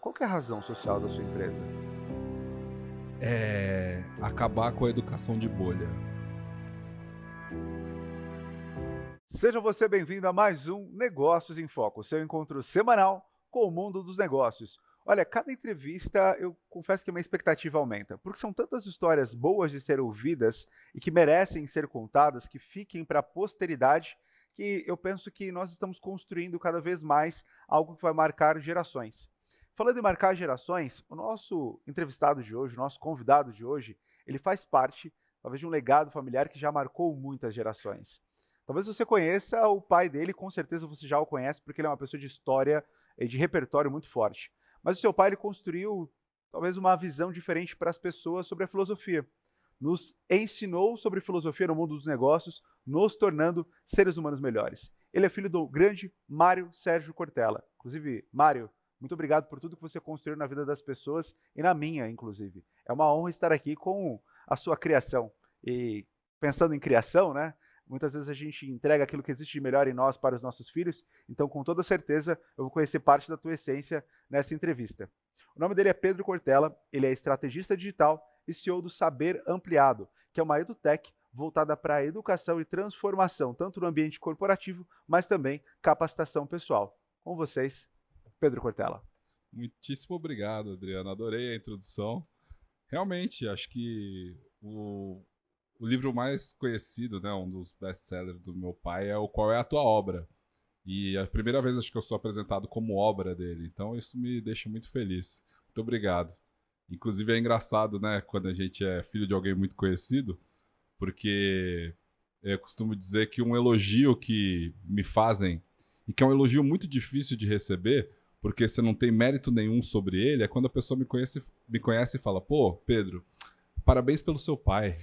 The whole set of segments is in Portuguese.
qual que é a razão social da sua empresa? Acabar com a educação de bolha. Seja você bem-vindo a mais um Negócios em Foco, seu encontro semanal com o mundo dos negócios. Olha, cada entrevista eu confesso que a minha expectativa aumenta, porque são tantas histórias boas de ser ouvidas e que merecem ser contadas, que fiquem para a posteridade, que eu penso que nós estamos construindo cada vez mais algo que vai marcar gerações. Falando em marcar gerações, o nosso entrevistado de hoje, o nosso convidado de hoje, ele faz parte, talvez, de um legado familiar que já marcou muitas gerações. Talvez você conheça o pai dele, com certeza você já o conhece, porque ele é uma pessoa de história e de repertório muito forte. Mas o seu pai ele construiu talvez uma visão diferente para as pessoas sobre a filosofia. Nos ensinou sobre filosofia no mundo dos negócios, nos tornando seres humanos melhores. Ele é filho do grande Mário Sérgio Cortella. Inclusive, Mário, muito obrigado por tudo que você construiu na vida das pessoas e na minha, inclusive. É uma honra estar aqui com a sua criação. E pensando em criação, né? Muitas vezes a gente entrega aquilo que existe de melhor em nós para os nossos filhos, então com toda certeza eu vou conhecer parte da tua essência nessa entrevista. O nome dele é Pedro Cortella, ele é estrategista digital e CEO do Saber Ampliado, que é uma edutech voltada para a educação e transformação, tanto no ambiente corporativo, mas também capacitação pessoal. Com vocês, Pedro Cortella. Muitíssimo obrigado, Adriano. Adorei a introdução. Realmente, acho que o livro mais conhecido, né, um dos best-sellers do meu pai é o Qual é a Tua Obra? E é a primeira vez acho que eu sou apresentado como obra dele. Então isso me deixa muito feliz. Muito obrigado. Inclusive é engraçado, né, quando a gente é filho de alguém muito conhecido, porque eu costumo dizer que um elogio que me fazem, e que é um elogio muito difícil de receber, porque você não tem mérito nenhum sobre ele, é quando a pessoa me conhece e fala, pô, Pedro, parabéns pelo seu pai.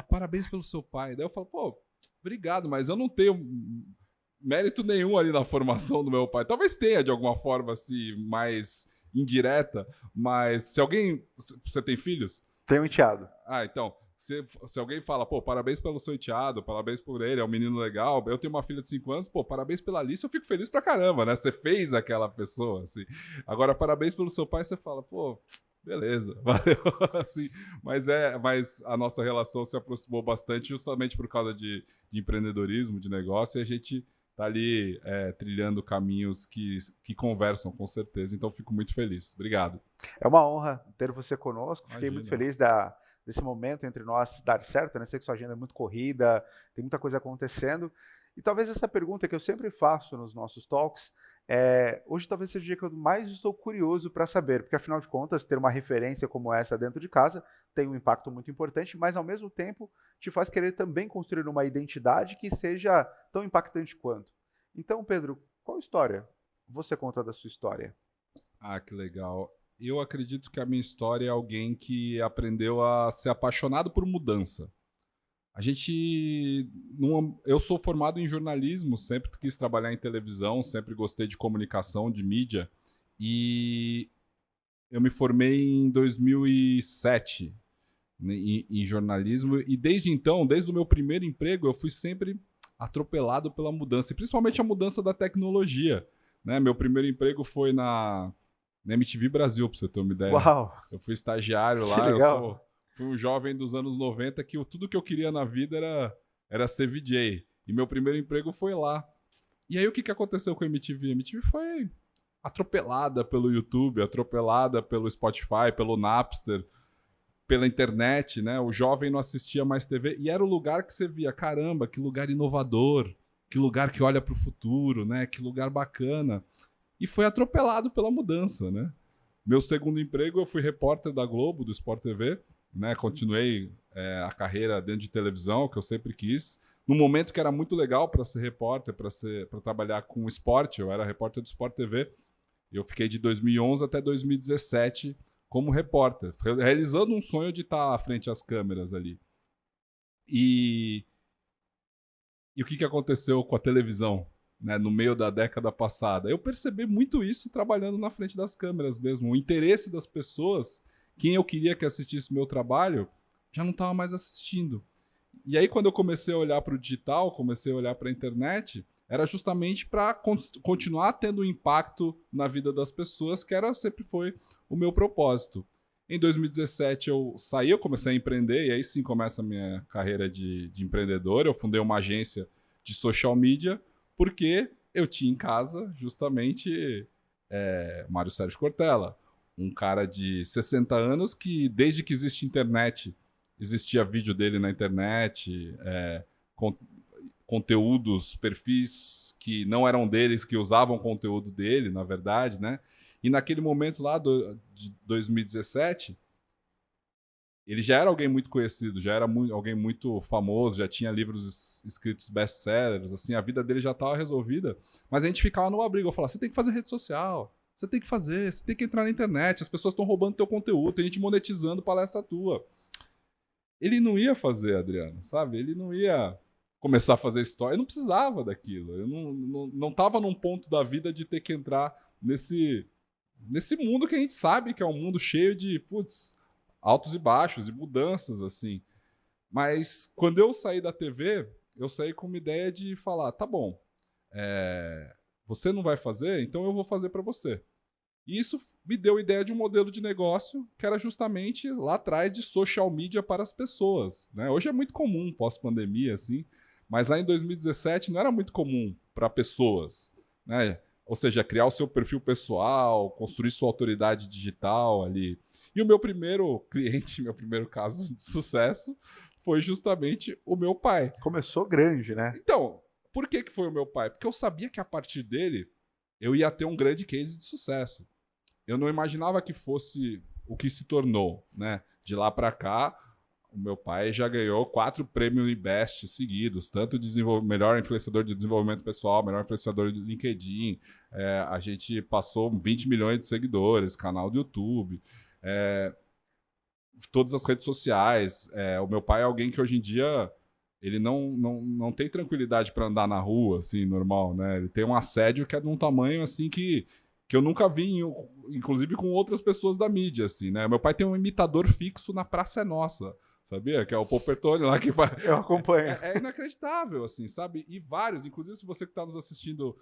Parabéns pelo seu pai. Daí eu falo, pô, obrigado, mas eu não tenho mérito nenhum ali na formação do meu pai. Talvez tenha de alguma forma assim, mais indireta, mas se alguém... Você tem filhos? Tenho um enteado. Então, se alguém fala, pô, parabéns pelo seu enteado, parabéns por ele, é um menino legal, eu tenho uma filha de 5 anos, pô, parabéns pela Alice, eu fico feliz pra caramba, né? Você fez aquela pessoa, assim. Agora, parabéns pelo seu pai, você fala, pô, beleza, valeu, assim. Mas a nossa relação se aproximou bastante justamente por causa de empreendedorismo, de negócio, e a gente tá ali trilhando caminhos que conversam, com certeza. Então, fico muito feliz. Obrigado. É uma honra ter você conosco. Fiquei muito Imagina. feliz desse momento entre nós dar certo, né? Sei que sua agenda é muito corrida, tem muita coisa acontecendo. E talvez essa pergunta que eu sempre faço nos nossos talks, hoje talvez seja o dia que eu mais estou curioso para saber, porque afinal de contas, ter uma referência como essa dentro de casa tem um impacto muito importante, mas ao mesmo tempo te faz querer também construir uma identidade que seja tão impactante quanto. Então, Pedro, qual história você conta da sua história? Ah, que legal. Eu acredito que a minha história é alguém que aprendeu a ser apaixonado por mudança. A gente. Eu sou formado em jornalismo, sempre quis trabalhar em televisão, sempre gostei de comunicação, de mídia. E eu me formei em 2007, né, em jornalismo. E desde então, desde o meu primeiro emprego, eu fui sempre atropelado pela mudança, e principalmente a mudança da tecnologia. Né? Meu primeiro emprego foi na MTV Brasil, pra você ter uma ideia. Uau! Eu fui estagiário Que lá, legal! fui um jovem dos anos 90 que tudo que eu queria na vida era ser VJ. E meu primeiro emprego foi lá. E aí o que aconteceu com a MTV? A MTV foi atropelada pelo YouTube, atropelada pelo Spotify, pelo Napster, pela internet, né? O jovem não assistia mais TV e era o lugar que você via, caramba, que lugar inovador, que lugar que olha para o futuro, né? Que lugar bacana. E foi atropelado pela mudança, né? Meu segundo emprego, eu fui repórter da Globo, do Sport TV, né? Continuei a carreira dentro de televisão, que eu sempre quis. Num momento que era muito legal para ser repórter, para trabalhar com esporte, eu era repórter do Sport TV. Eu fiquei de 2011 até 2017 como repórter, realizando um sonho de estar à frente às câmeras ali. E o que aconteceu com a televisão? Né, no meio da década passada. Eu percebi muito isso trabalhando na frente das câmeras mesmo. O interesse das pessoas, quem eu queria que assistisse meu trabalho, já não estava mais assistindo. E aí, quando eu comecei a olhar para o digital, comecei a olhar para a internet, era justamente para continuar tendo impacto na vida das pessoas, que sempre foi o meu propósito. Em 2017 eu saí, eu comecei a empreender, e aí sim começa a minha carreira de empreendedor. Eu fundei uma agência de social media, porque eu tinha em casa justamente Mário Sérgio Cortella, um cara de 60 anos que, desde que existe internet, existia vídeo dele na internet, conteúdos, perfis que não eram deles, que usavam conteúdo dele, na verdade, né? E naquele momento lá de 2017, ele já era alguém muito conhecido, já era alguém muito famoso, já tinha livros escritos best-sellers, assim, a vida dele já estava resolvida, mas a gente ficava numa briga, eu falava, você tem que fazer rede social, você tem que fazer, você tem que entrar na internet, as pessoas estão roubando teu conteúdo, tem gente monetizando palestra tua. Ele não ia fazer, Adriano, sabe? Ele não ia começar a fazer história, eu não precisava daquilo, eu não tava num ponto da vida de ter que entrar nesse mundo que a gente sabe que é um mundo cheio de, altos e baixos e mudanças, assim. Mas quando eu saí da TV, eu saí com uma ideia de falar, tá bom, você não vai fazer, então eu vou fazer para você. E isso me deu a ideia de um modelo de negócio que era justamente lá atrás de social media para as pessoas, né? Hoje é muito comum, pós-pandemia, assim, mas lá em 2017 não era muito comum para pessoas, né? Ou seja, criar o seu perfil pessoal, construir sua autoridade digital ali. E o meu primeiro cliente, meu primeiro caso de sucesso, foi justamente o meu pai. Começou grande, né? Então, por que foi o meu pai? Porque eu sabia que a partir dele eu ia ter um grande case de sucesso. Eu não imaginava que fosse o que se tornou, né? De lá para cá, o meu pai já ganhou 4 prêmios IBEST seguidos, tanto melhor influenciador de desenvolvimento pessoal, melhor influenciador de LinkedIn. A gente passou 20 milhões de seguidores, canal do YouTube, todas as redes sociais. O meu pai é alguém que hoje em dia ele não tem tranquilidade para andar na rua, assim, normal, né? Ele tem um assédio que é de um tamanho assim que eu nunca vi, inclusive com outras pessoas da mídia, assim, né? Meu pai tem um imitador fixo na Praça é Nossa, sabia? Que é o Poppertone lá que faz... Eu acompanho. É inacreditável, assim, sabe? E vários, inclusive se você que está nos assistindo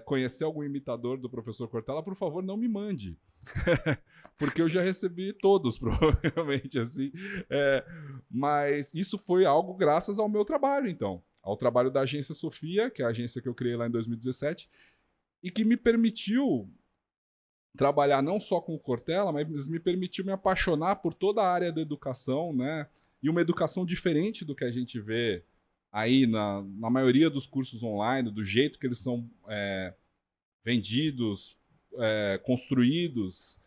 conhecer algum imitador do professor Cortella, por favor, não me mande. Porque eu já recebi todos, provavelmente, assim. Mas isso foi algo graças ao meu trabalho, então. Ao trabalho da Agência Sofia, que é a agência que eu criei lá em 2017, e que me permitiu trabalhar não só com o Cortella, mas me permitiu me apaixonar por toda a área da educação, né? E uma educação diferente do que a gente vê aí na maioria dos cursos online, do jeito que eles são vendidos, construídos.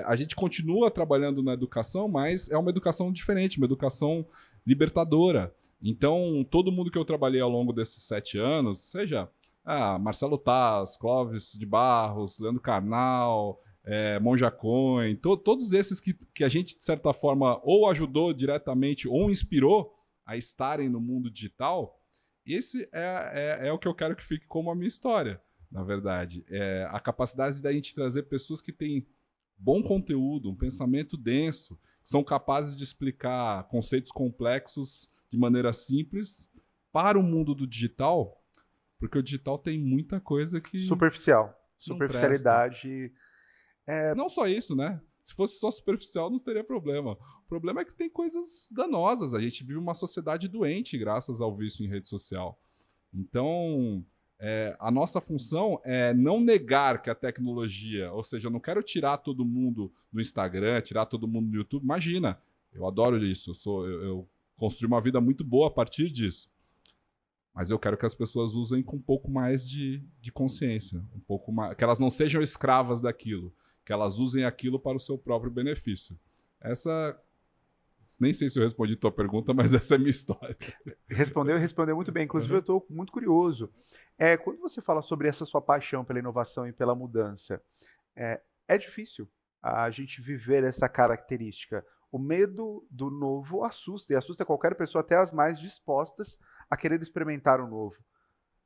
A gente continua trabalhando na educação, mas é uma educação diferente, uma educação libertadora. Então, todo mundo que eu trabalhei ao longo desses 7 anos, seja Marcelo Taz, Clóvis de Barros, Leandro Carnal, Monja Cohen, todos esses que a gente, de certa forma, ou ajudou diretamente ou inspirou a estarem no mundo digital, esse é o que eu quero que fique como a minha história, na verdade. A capacidade da gente trazer pessoas que têm bom conteúdo, um pensamento denso, que são capazes de explicar conceitos complexos de maneira simples para o mundo do digital, porque o digital tem muita coisa que... Superficialidade. Não só isso, né? Se fosse só superficial, não teria problema. O problema é que tem coisas danosas. A gente vive uma sociedade doente graças ao vício em rede social. Então, a nossa função é não negar que a tecnologia... Ou seja, eu não quero tirar todo mundo do Instagram, tirar todo mundo do YouTube. Imagina, eu adoro isso. Eu construí uma vida muito boa a partir disso. Mas eu quero que as pessoas usem com um pouco mais de consciência. Um pouco mais, que elas não sejam escravas daquilo. Que elas usem aquilo para o seu próprio benefício. Nem sei se eu respondi a tua pergunta, mas essa é a minha história. Respondeu muito bem. Inclusive, eu estou muito curioso. Quando você fala sobre essa sua paixão pela inovação e pela mudança, é difícil a gente viver essa característica. O medo do novo assusta, e assusta qualquer pessoa, até as mais dispostas a querer experimentar o novo.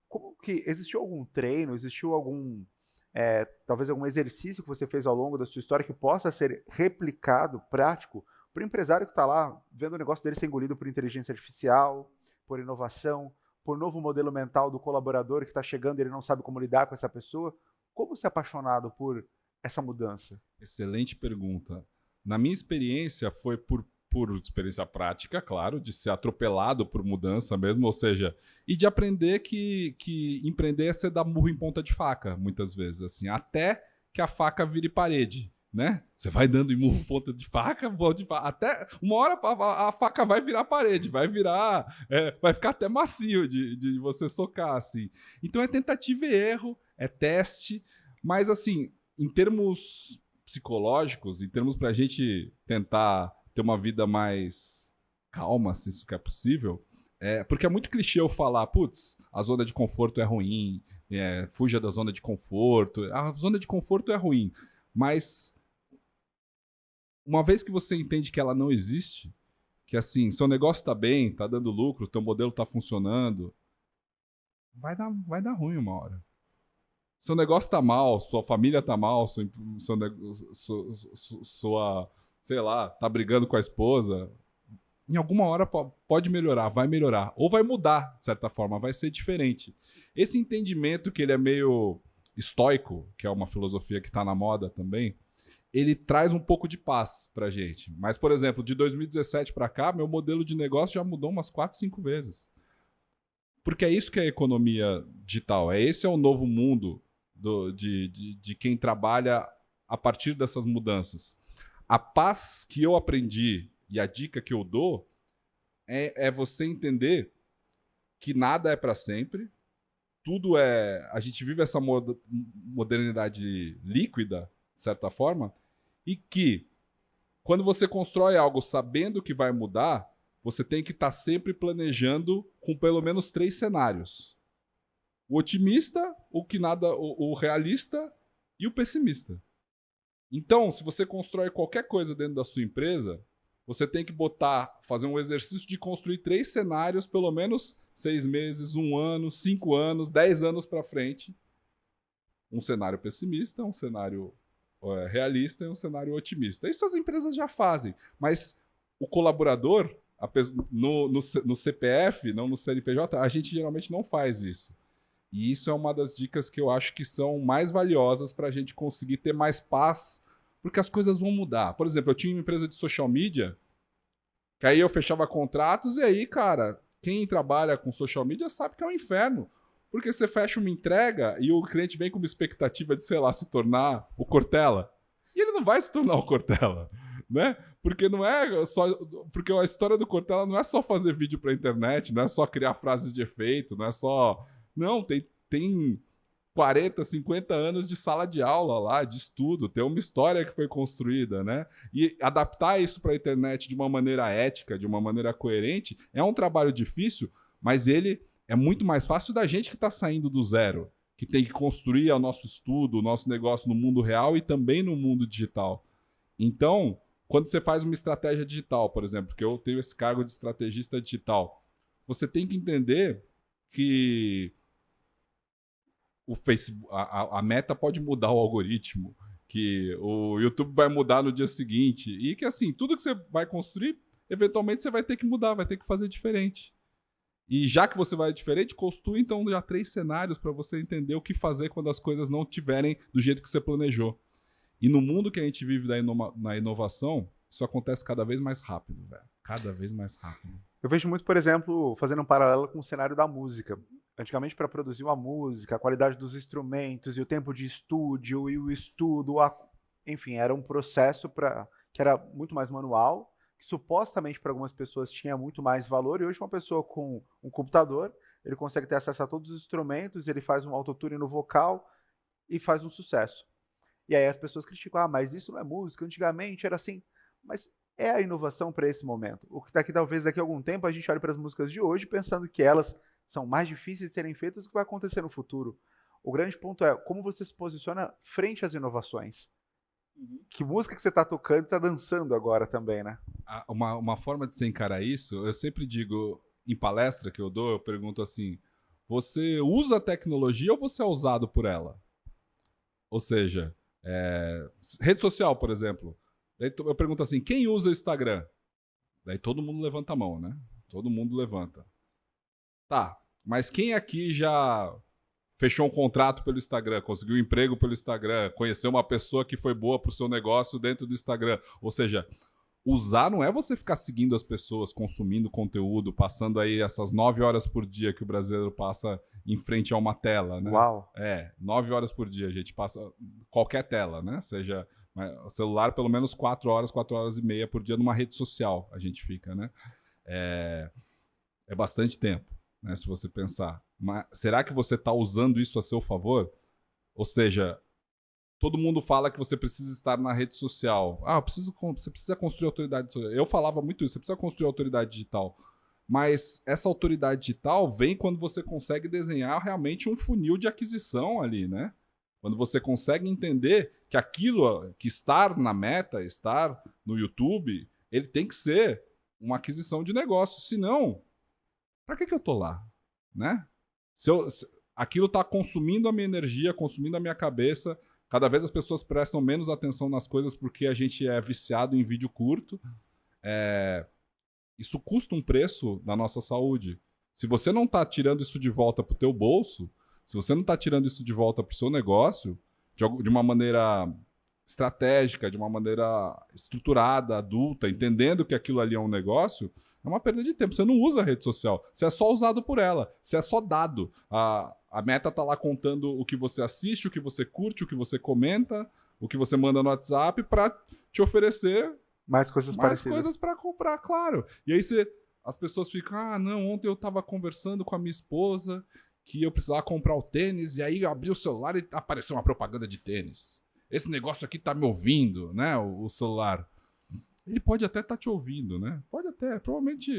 Como que existiu algum treino, existiu talvez algum exercício que você fez ao longo da sua história que possa ser replicado, prático, para o empresário que está lá vendo o negócio dele ser engolido por inteligência artificial, por inovação, por novo modelo mental do colaborador que está chegando e ele não sabe como lidar com essa pessoa? Como ser apaixonado por essa mudança? Excelente pergunta. Na minha experiência, foi por experiência prática, claro, de ser atropelado por mudança mesmo, ou seja, e de aprender que empreender é ser dar murro em ponta de faca, muitas vezes, assim, até que a faca vire parede, né? Você vai dando em murro em ponta de faca, até uma hora a faca vai virar parede, vai virar, vai ficar até macio de você socar, assim. Então é tentativa e erro, é teste, mas assim, em termos psicológicos, em termos pra gente tentar ter uma vida mais calma, se isso que é possível, porque é muito clichê eu falar, putz, a zona de conforto é ruim, fuja da zona de conforto, a zona de conforto é ruim, mas uma vez que você entende que ela não existe, que assim, seu negócio tá bem, tá dando lucro, teu modelo tá funcionando, vai dar ruim uma hora. Seu negócio tá mal, sua família tá mal, sua sei lá, tá brigando com a esposa, em alguma hora pode melhorar, vai melhorar. Ou vai mudar, de certa forma, vai ser diferente. Esse entendimento que ele é meio estoico, que é uma filosofia que tá na moda também, ele traz um pouco de paz pra gente. Mas, por exemplo, de 2017 para cá, meu modelo de negócio já mudou umas 4, 5 vezes. Porque é isso que é a economia digital. Esse é o novo mundo de quem trabalha a partir dessas mudanças. A paz que eu aprendi e a dica que eu dou é você entender que nada é para sempre, tudo é... A gente vive essa modernidade líquida, de certa forma, e que quando você constrói algo sabendo que vai mudar, você tem que estar sempre planejando com pelo menos 3 cenários. O otimista, o realista e o pessimista. Então, se você constrói qualquer coisa dentro da sua empresa, você tem que fazer um exercício de construir 3 cenários, pelo menos 6 meses, 1 ano, 5 anos, 10 anos para frente. Um cenário pessimista, um cenário realista e um cenário otimista. Isso as empresas já fazem, mas o colaborador, no CPF, não no CNPJ, a gente geralmente não faz isso. E isso é uma das dicas que eu acho que são mais valiosas para a gente conseguir ter mais paz, porque as coisas vão mudar. Por exemplo, eu tinha uma empresa de social media, que aí eu fechava contratos, e aí, cara, quem trabalha com social media sabe que é um inferno. Porque você fecha uma entrega e o cliente vem com uma expectativa de, sei lá, se tornar o Cortella. E ele não vai se tornar o Cortella, né? Porque não é só... Porque a história do Cortella não é só fazer vídeo pra internet, não é só criar frases de efeito, não é só... Não, tem 40, 50 anos de sala de aula lá, de estudo, tem uma história que foi construída, né? E adaptar isso para a internet de uma maneira ética, de uma maneira coerente, é um trabalho difícil, mas ele é muito mais fácil da gente que está saindo do zero, que tem que construir o nosso estudo, o nosso negócio no mundo real e também no mundo digital. Então, quando você faz uma estratégia digital, por exemplo, que eu tenho esse cargo de estrategista digital, você tem que entender que o Facebook, a Meta pode mudar o algoritmo, que o YouTube vai mudar no dia seguinte, e que assim, tudo que você vai construir, eventualmente você vai ter que mudar, vai ter que fazer diferente. E já que você vai diferente, construa então já 3 cenários para você entender o que fazer quando as coisas não estiverem do jeito que você planejou. E no mundo que a gente vive na inovação, isso acontece cada vez mais rápido, velho. Cada vez mais rápido. Eu vejo muito, por exemplo, fazendo um paralelo com o cenário da música. Antigamente, para produzir uma música, a qualidade dos instrumentos e o tempo de estúdio e o estudo, enfim, era um processo que era muito mais manual, que supostamente para algumas pessoas tinha muito mais valor, e hoje uma pessoa com um computador, ele consegue ter acesso a todos os instrumentos, ele faz um autotune no vocal e faz um sucesso. E aí as pessoas criticam, mas isso não é música, antigamente era assim, mas é a inovação para esse momento. O que talvez daqui a algum tempo a gente olhe para as músicas de hoje pensando que elas são mais difíceis de serem feitas do que vai acontecer no futuro. O grande ponto é como você se posiciona frente às inovações. Que música que você está tocando e está dançando agora também, né? Uma forma de se encarar isso, eu sempre digo, em palestra que eu dou, eu pergunto assim, você usa a tecnologia ou você é usado por ela? Ou seja, rede social, por exemplo. Eu pergunto assim, quem usa o Instagram? Daí todo mundo levanta a mão, né? Todo mundo levanta. Tá, Mas quem aqui já fechou um contrato pelo Instagram, conseguiu um emprego pelo Instagram, conheceu uma pessoa que foi boa pro seu negócio dentro do Instagram? Ou seja, usar não é você ficar seguindo as pessoas, consumindo conteúdo, passando aí essas 9 horas por dia que o brasileiro passa em frente a uma tela, né? Uau! 9 horas por dia a gente passa qualquer tela, né? Seja celular, pelo menos 4 horas e meia por dia numa rede social a gente fica, né? É bastante tempo, né? Se você pensar. Mas será que você está usando isso a seu favor? Ou seja, todo mundo fala que você precisa estar na rede social. Você precisa construir autoridade social. Eu falava muito isso, você precisa construir autoridade digital. Mas essa autoridade digital vem quando você consegue desenhar realmente um funil de aquisição ali, né? Quando você consegue entender que aquilo, que estar na Meta, estar no YouTube, ele tem que ser uma aquisição de negócio. Senão, para que eu tô lá? Né? Se aquilo está consumindo a minha energia, consumindo a minha cabeça. Cada vez as pessoas prestam menos atenção nas coisas porque a gente é viciado em vídeo curto. Isso custa um preço na nossa saúde. Se você não está tirando isso de volta para o teu bolso, se você não está tirando isso de volta para o seu negócio, de uma maneira estratégica, de uma maneira estruturada, adulta, entendendo que aquilo ali é um negócio, é uma perda de tempo. Você não usa a rede social. Você é só usado por ela. Você é só dado. A Meta tá lá contando o que você assiste, o que você curte, o que você comenta, o que você manda no WhatsApp para te oferecer mais coisas para comprar, claro. E aí as pessoas ficam, não, ontem eu tava conversando com a minha esposa que eu precisava comprar o tênis, e aí eu abri o celular e apareceu uma propaganda de tênis. Esse negócio aqui tá me ouvindo, né, o celular. Ele pode até estar te ouvindo, né? Pode até, provavelmente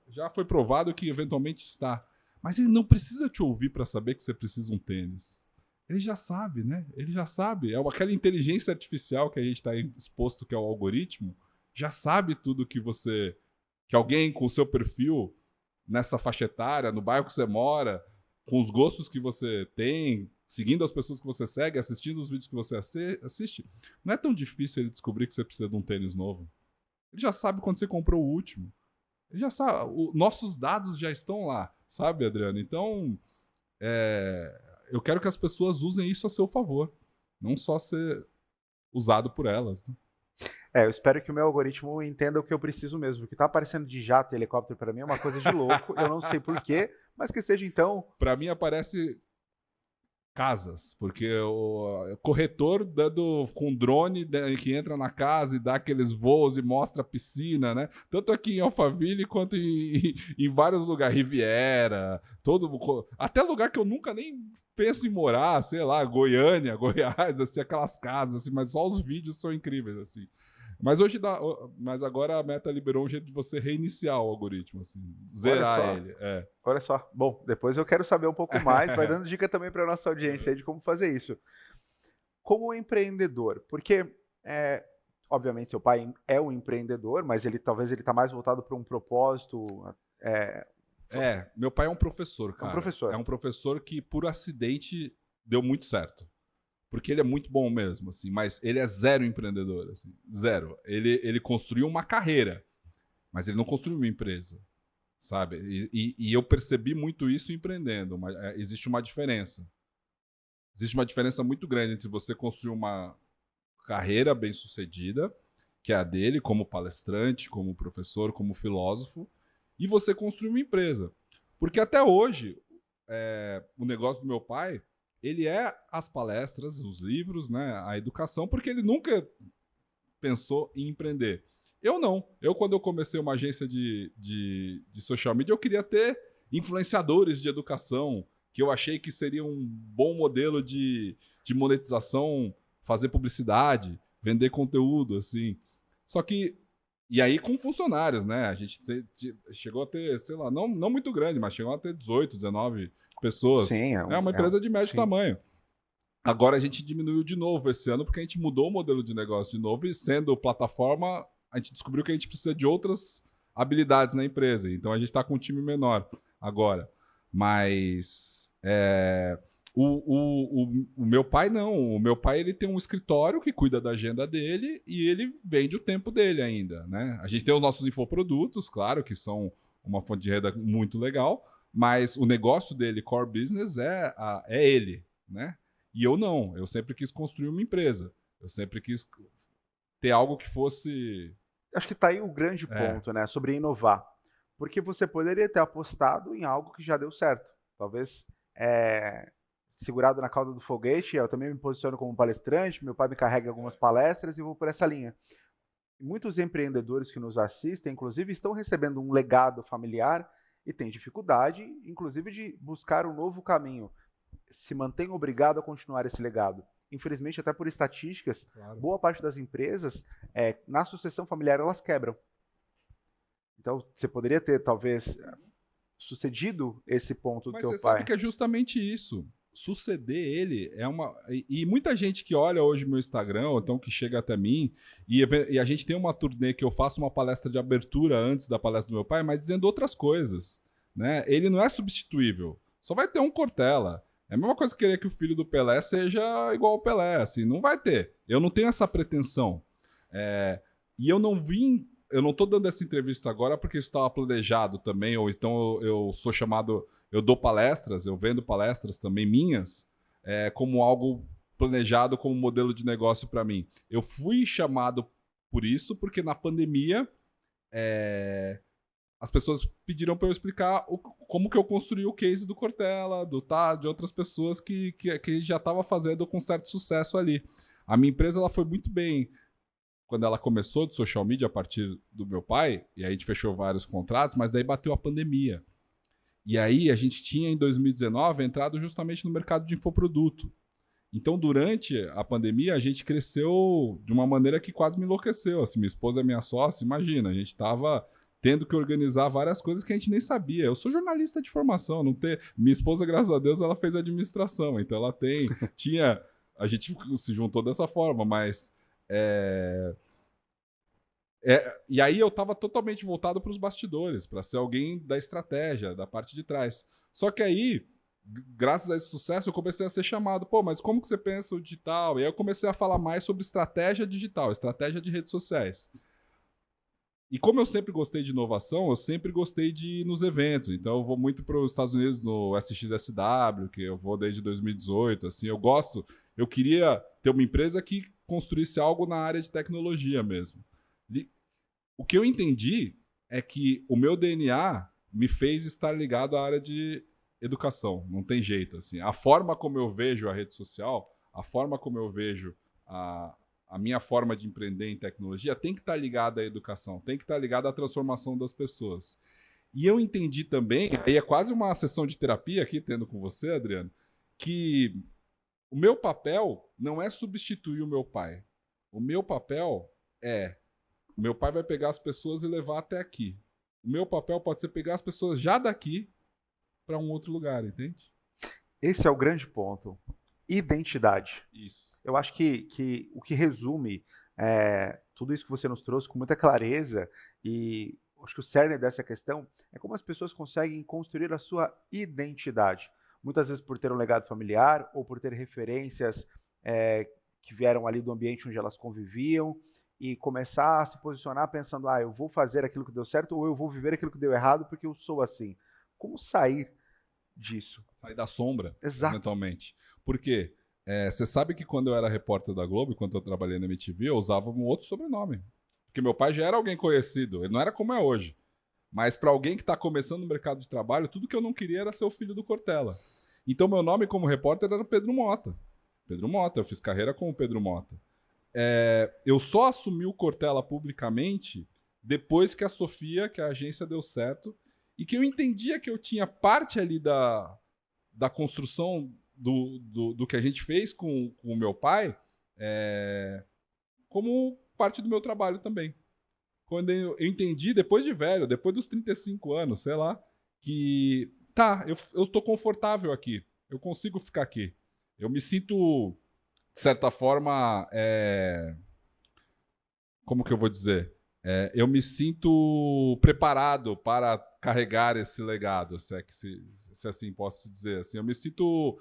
já foi provado que eventualmente está. Mas ele não precisa te ouvir para saber que você precisa de um tênis. Ele já sabe, né? Ele já sabe. Aquela inteligência artificial que a gente está exposto, que é o algoritmo, já sabe tudo que alguém com o seu perfil, nessa faixa etária, no bairro que você mora, com os gostos que você tem, seguindo as pessoas que você segue, assistindo os vídeos que você assiste, não é tão difícil ele descobrir que você precisa de um tênis novo. Ele já sabe quando você comprou o último. Ele já sabe. Nossos dados já estão lá, sabe, Adriano? Então, eu quero que as pessoas usem isso a seu favor, não só ser usado por elas. Né? Eu espero que o meu algoritmo entenda o que eu preciso mesmo. O que tá aparecendo de jato e helicóptero para mim é uma coisa de louco. Eu não sei porquê, mas que seja então. Para mim aparece casas, porque o corretor dando com drone que entra na casa e dá aqueles voos e mostra a piscina, né? Tanto aqui em Alphaville quanto em vários lugares, Riviera, até lugar que eu nunca nem penso em morar, sei lá, Goiânia, Goiás, assim, aquelas casas, assim, mas só os vídeos são incríveis, assim. Mas agora a Meta liberou um jeito de você reiniciar o algoritmo, assim, zerar ele. Olha só. Bom, depois eu quero saber um pouco mais. Vai dando dica também para nossa audiência aí de como fazer isso. Como empreendedor, porque obviamente seu pai é um empreendedor, mas talvez ele está mais voltado para um propósito. Meu pai é um professor, cara. É um professor que por acidente deu muito certo. Porque ele é muito bom mesmo, assim, mas ele é zero empreendedor, assim, zero. Ele construiu uma carreira, mas ele não construiu uma empresa, sabe? E eu percebi muito isso empreendendo, mas existe uma diferença. Existe uma diferença muito grande entre você construir uma carreira bem-sucedida, que é a dele, como palestrante, como professor, como filósofo, e você construir uma empresa. Porque até hoje, o negócio do meu pai... ele é as palestras, os livros, né, a educação, porque ele nunca pensou em empreender. Eu não. Quando eu comecei uma agência de social media, eu queria ter influenciadores de educação, que eu achei que seria um bom modelo de monetização, fazer publicidade, vender conteúdo, assim. Só que... E aí com funcionários, né? A gente chegou a ter, sei lá, não muito grande, mas chegou a ter 18, 19... pessoas. Sim, é uma empresa de médio tamanho. Agora a gente diminuiu de novo esse ano porque a gente mudou o modelo de negócio de novo e sendo plataforma, a gente descobriu que a gente precisa de outras habilidades na empresa. Então a gente está com um time menor agora. Mas o meu pai não. O meu pai ele tem um escritório que cuida da agenda dele e ele vende o tempo dele ainda. Né? A gente tem os nossos infoprodutos, claro, que são uma fonte de renda muito legal, Mas o negócio dele, core business, é ele, né? E eu não. Eu sempre quis construir uma empresa. Eu sempre quis ter algo que fosse... Acho que está aí o grande ponto, né? Sobre inovar. Porque você poderia ter apostado em algo que já deu certo. Talvez segurado na cauda do foguete, eu também me posiciono como palestrante, meu pai me carrega algumas palestras e vou por essa linha. Muitos empreendedores que nos assistem, inclusive, estão recebendo um legado familiar e têm dificuldade, inclusive, de buscar um novo caminho. Se mantém obrigado a continuar esse legado. Infelizmente, até por estatísticas, boa parte das empresas, na sucessão familiar, elas quebram. Então, você poderia ter, talvez, sucedido esse ponto do teu pai. Mas você sabe que é justamente isso. Suceder ele é uma... E muita gente que olha hoje meu Instagram, ou então que chega até mim, e a gente tem uma turnê que eu faço uma palestra de abertura antes da palestra do meu pai, mas dizendo outras coisas, né? Ele não é substituível. Só vai ter um Cortella. É a mesma coisa que querer que o filho do Pelé seja igual ao Pelé, assim, não vai ter. Eu não tenho essa pretensão. E eu não tô dando essa entrevista agora porque isso estava planejado também, ou então eu sou chamado, eu dou palestras, eu vendo palestras também minhas, como algo planejado como modelo de negócio para mim. Eu fui chamado por isso porque na pandemia as pessoas pediram para eu explicar como que eu construí o case do Cortella, de outras pessoas que já estava fazendo com certo sucesso ali. A minha empresa ela foi muito bem quando ela começou de social media a partir do meu pai, e aí a gente fechou vários contratos, mas daí bateu a pandemia. E aí a gente tinha, em 2019, entrado justamente no mercado de infoproduto. Então, durante a pandemia, a gente cresceu de uma maneira que quase me enlouqueceu. Assim, minha esposa é minha sócia, imagina, a gente estava tendo que organizar várias coisas que a gente nem sabia. Eu sou jornalista de formação, não tem... Minha esposa, graças a Deus, ela fez administração, então ela tinha... A gente se juntou dessa forma, mas... E aí eu estava totalmente voltado para os bastidores, para ser alguém da estratégia, da parte de trás. Só que aí, graças a esse sucesso, eu comecei a ser chamado. Pô, mas como que você pensa o digital? E aí eu comecei a falar mais sobre estratégia digital, estratégia de redes sociais. E como eu sempre gostei de inovação, eu sempre gostei de ir nos eventos. Então eu vou muito para os Estados Unidos no SXSW, que eu vou desde 2018. Assim, eu queria ter uma empresa que construísse algo na área de tecnologia mesmo. O que eu entendi é que o meu DNA me fez estar ligado à área de educação. Não tem jeito. Assim. A forma como eu vejo a rede social, a forma como eu vejo a minha forma de empreender em tecnologia tem que estar ligada à educação, tem que estar ligada à transformação das pessoas. E eu entendi também, aí é quase uma sessão de terapia aqui, tendo com você, Adriano, que o meu papel não é substituir o meu pai. O meu papel o meu pai vai pegar as pessoas e levar até aqui. O meu papel pode ser pegar as pessoas já daqui para um outro lugar, entende? Esse é o grande ponto. Identidade. Isso. Eu acho que o que resume tudo isso que você nos trouxe com muita clareza, e acho que o cerne dessa questão é como as pessoas conseguem construir a sua identidade. Muitas vezes por ter um legado familiar ou por ter referências que vieram ali do ambiente onde elas conviviam, e começar a se posicionar pensando, eu vou fazer aquilo que deu certo ou eu vou viver aquilo que deu errado porque eu sou assim. Como sair disso? Sair da sombra, Exato. eventualmente. Por quê? Você sabe que quando eu era repórter da Globo, quando eu trabalhei na MTV, eu usava um outro sobrenome. Porque meu pai já era alguém conhecido, ele não era como é hoje. Mas para alguém que está começando no mercado de trabalho, tudo que eu não queria era ser o filho do Cortella. Então meu nome como repórter era Pedro Mota. Pedro Mota, eu fiz carreira com o Pedro Mota. Eu só assumi o Cortella publicamente depois que a Sofia, que a agência, deu certo e que eu entendia que eu tinha parte ali da construção do que a gente fez com o meu pai como parte do meu trabalho também. Quando eu entendi, depois de velho, depois dos 35 anos, sei lá, que eu tô confortável aqui, eu consigo ficar aqui. Eu me sinto... de certa forma, como que eu vou dizer? Eu me sinto preparado para carregar esse legado, se assim posso dizer. Assim, eu me sinto...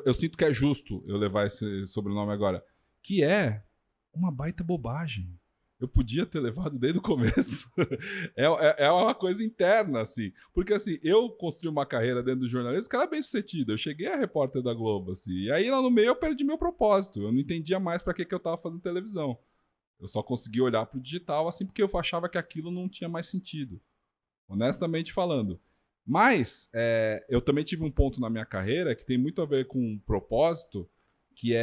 eu sinto que é justo eu levar esse sobrenome agora, que é uma baita bobagem. eu podia ter levado desde o começo. É uma coisa interna, assim. Porque, assim, eu construí uma carreira dentro do jornalismo que era bem sucedida. Eu cheguei a repórter da Globo, assim. E aí, lá no meio, eu perdi meu propósito. Eu não entendia mais pra que eu tava fazendo televisão. Eu só consegui olhar pro digital, assim, porque eu achava que aquilo não tinha mais sentido. Honestamente falando. Mas, eu também tive um ponto na minha carreira que tem muito a ver com um propósito, que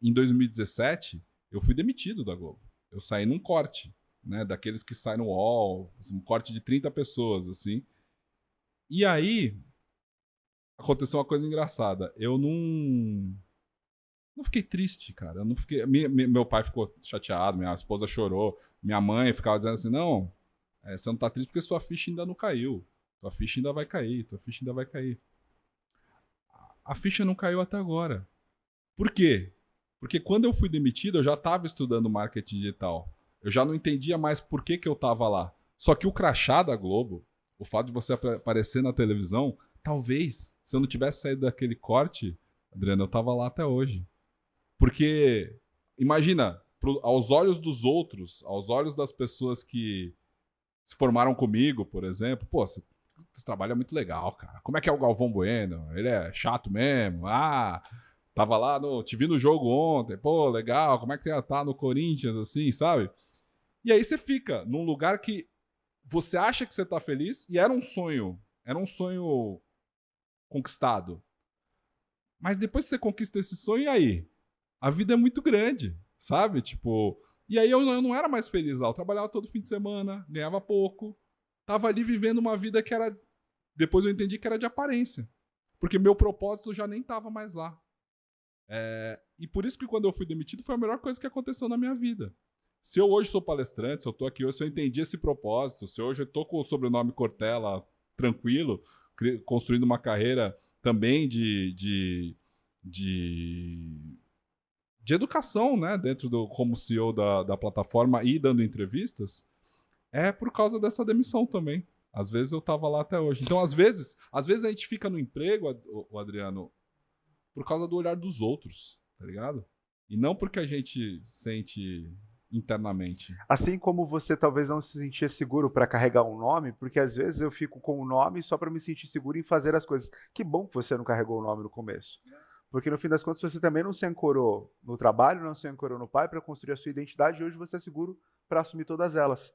em 2017, eu fui demitido da Globo. Eu saí num corte, né, daqueles que saem no UOL, assim, um corte de 30 pessoas, assim. E aí, aconteceu uma coisa engraçada. Eu não fiquei triste, cara. Eu não fiquei... Meu pai ficou chateado, minha esposa chorou, minha mãe ficava dizendo assim, não, você não tá triste porque sua ficha ainda não caiu. Tua ficha ainda vai cair, tua ficha ainda vai cair. A ficha não caiu até agora. Por quê? Porque quando eu fui demitido, eu já estava estudando marketing digital. Eu já não entendia mais por que eu estava lá. Só que o crachá da Globo, o fato de você aparecer na televisão, talvez, se eu não tivesse saído daquele corte, Adriano, eu estava lá até hoje. Porque, imagina, aos olhos dos outros, aos olhos das pessoas que se formaram comigo, por exemplo, pô, esse trabalho é muito legal, cara. Como é que é o Galvão Bueno? Ele é chato mesmo? Tava lá, te vi no jogo ontem, pô, legal, como é que tá no Corinthians, assim, sabe? E aí você fica num lugar que você acha que você tá feliz e era um sonho conquistado. Mas depois que você conquista esse sonho, e aí? A vida é muito grande, sabe? Tipo, e aí eu não era mais feliz lá, eu trabalhava todo fim de semana, ganhava pouco, tava ali vivendo uma vida que era, depois eu entendi que era de aparência, porque meu propósito já nem tava mais lá. E por isso que quando eu fui demitido foi a melhor coisa que aconteceu na minha vida. Se eu hoje sou palestrante, se eu tô aqui hoje, se eu entendi esse propósito, se hoje eu tô com o sobrenome Cortella tranquilo, construindo uma carreira também de educação, né, como CEO da plataforma e dando entrevistas, é por causa dessa demissão também. Às vezes eu tava lá até hoje. Então, às vezes a gente fica no emprego, o Adriano, por causa do olhar dos outros, tá ligado? E não porque a gente sente internamente. Assim como você talvez não se sentia seguro para carregar um nome, porque às vezes eu fico com o nome só para me sentir seguro em fazer as coisas. Que bom que você não carregou o nome no começo. Porque no fim das contas você também não se ancorou no trabalho, não se ancorou no pai para construir a sua identidade e hoje você é seguro para assumir todas elas.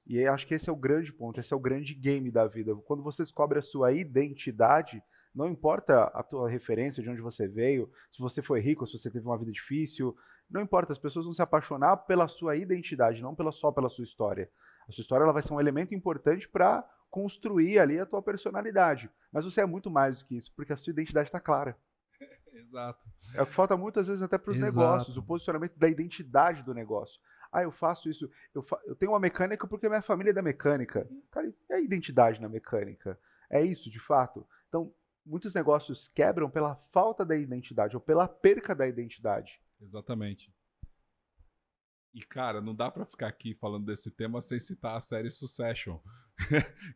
E acho que esse é o grande ponto, esse é o grande game da vida. Quando você descobre a sua identidade, não importa a tua referência, de onde você veio, se você foi rico, se você teve uma vida difícil, não importa, as pessoas vão se apaixonar pela sua identidade, não só pela sua história. A sua história ela vai ser um elemento importante para construir ali a tua personalidade. Mas você é muito mais do que isso, porque a sua identidade está clara. Exato. É o que falta muitas vezes até para os negócios, o posicionamento da identidade do negócio. Eu faço isso, eu tenho uma mecânica porque minha família é da mecânica. Cara, e a identidade na mecânica? É isso, de fato? Então, muitos negócios quebram pela falta da identidade ou pela perca da identidade. Exatamente. E, cara, não dá pra ficar aqui falando desse tema sem citar a série Succession,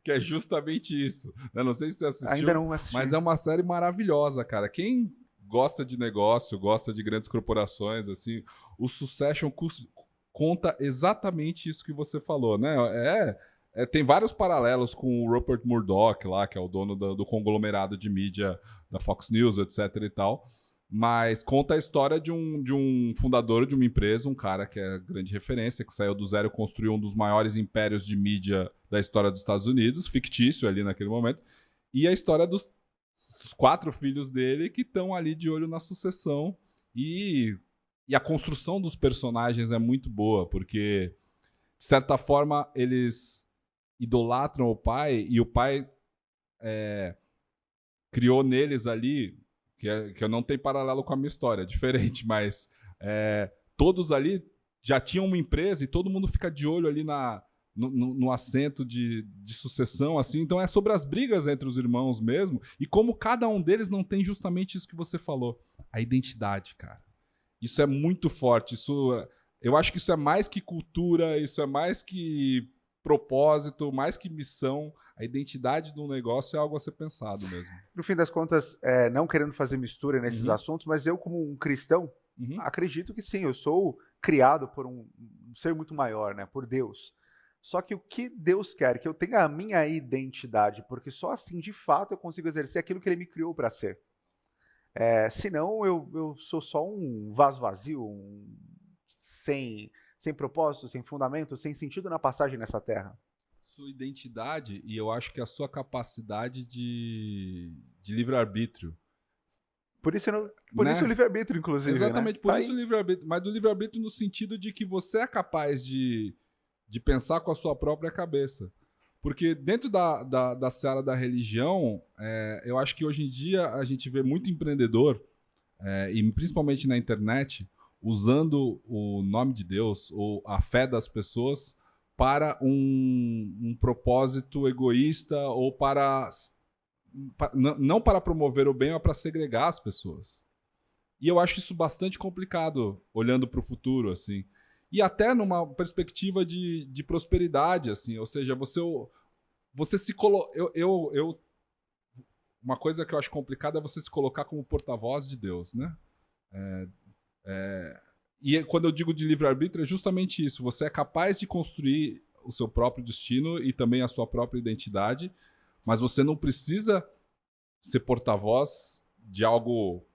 que é justamente isso. Eu não sei se você assistiu, Ainda não assisti. Mas é uma série maravilhosa, cara. Quem gosta de negócio, gosta de grandes corporações, assim, o Succession conta exatamente isso que você falou, né? Tem vários paralelos com o Rupert Murdoch lá, que é o dono do conglomerado de mídia da Fox News, etc e tal. Mas conta a história de um fundador de uma empresa, um cara que é grande referência, que saiu do zero e construiu um dos maiores impérios de mídia da história dos Estados Unidos, fictício ali naquele momento, e a história dos 4 filhos dele que estão ali de olho na sucessão. E a construção dos personagens é muito boa, porque, de certa forma, eles idolatram o pai, e o pai criou neles ali, que não tem paralelo com a minha história, é diferente, mas todos ali já tinham uma empresa e todo mundo fica de olho ali no assento de sucessão, assim. Então é sobre as brigas entre os irmãos mesmo, e como cada um deles não tem justamente isso que você falou, a identidade, cara. Isso é muito forte, eu acho que isso é mais que cultura, isso é mais que propósito, mais que missão. A identidade do negócio é algo a ser pensado mesmo. No fim das contas, não querendo fazer mistura nesses assuntos, mas eu como um cristão, acredito que sim, eu sou criado por um ser muito maior, né, por Deus. Só que o que Deus quer? Que eu tenha a minha identidade, porque só assim, de fato, eu consigo exercer aquilo que Ele me criou para ser. Senão, eu sou só um vaso vazio, sem propósito, sem fundamento, sem sentido na passagem nessa terra. Sua identidade e eu acho que a sua capacidade de livre-arbítrio, Por isso o né? livre-arbítrio, inclusive, né? Exatamente, por Tá isso o aí. livre-arbítrio, mas do livre-arbítrio no sentido de que você é capaz de pensar com a sua própria cabeça. Porque dentro da seara da religião, eu acho que hoje em dia a gente vê muito empreendedor, e principalmente na internet, usando o nome de Deus ou a fé das pessoas para um propósito egoísta ou não para promover o bem, mas para segregar as pessoas. E eu acho isso bastante complicado, olhando para o futuro, assim. E até numa perspectiva de prosperidade, assim. Ou seja, você se coloca... Uma coisa que eu acho complicada é você se colocar como porta-voz de Deus, né? E quando eu digo de livre-arbítrio, é justamente isso. Você é capaz de construir o seu próprio destino e também a sua própria identidade, mas você não precisa ser porta-voz de algo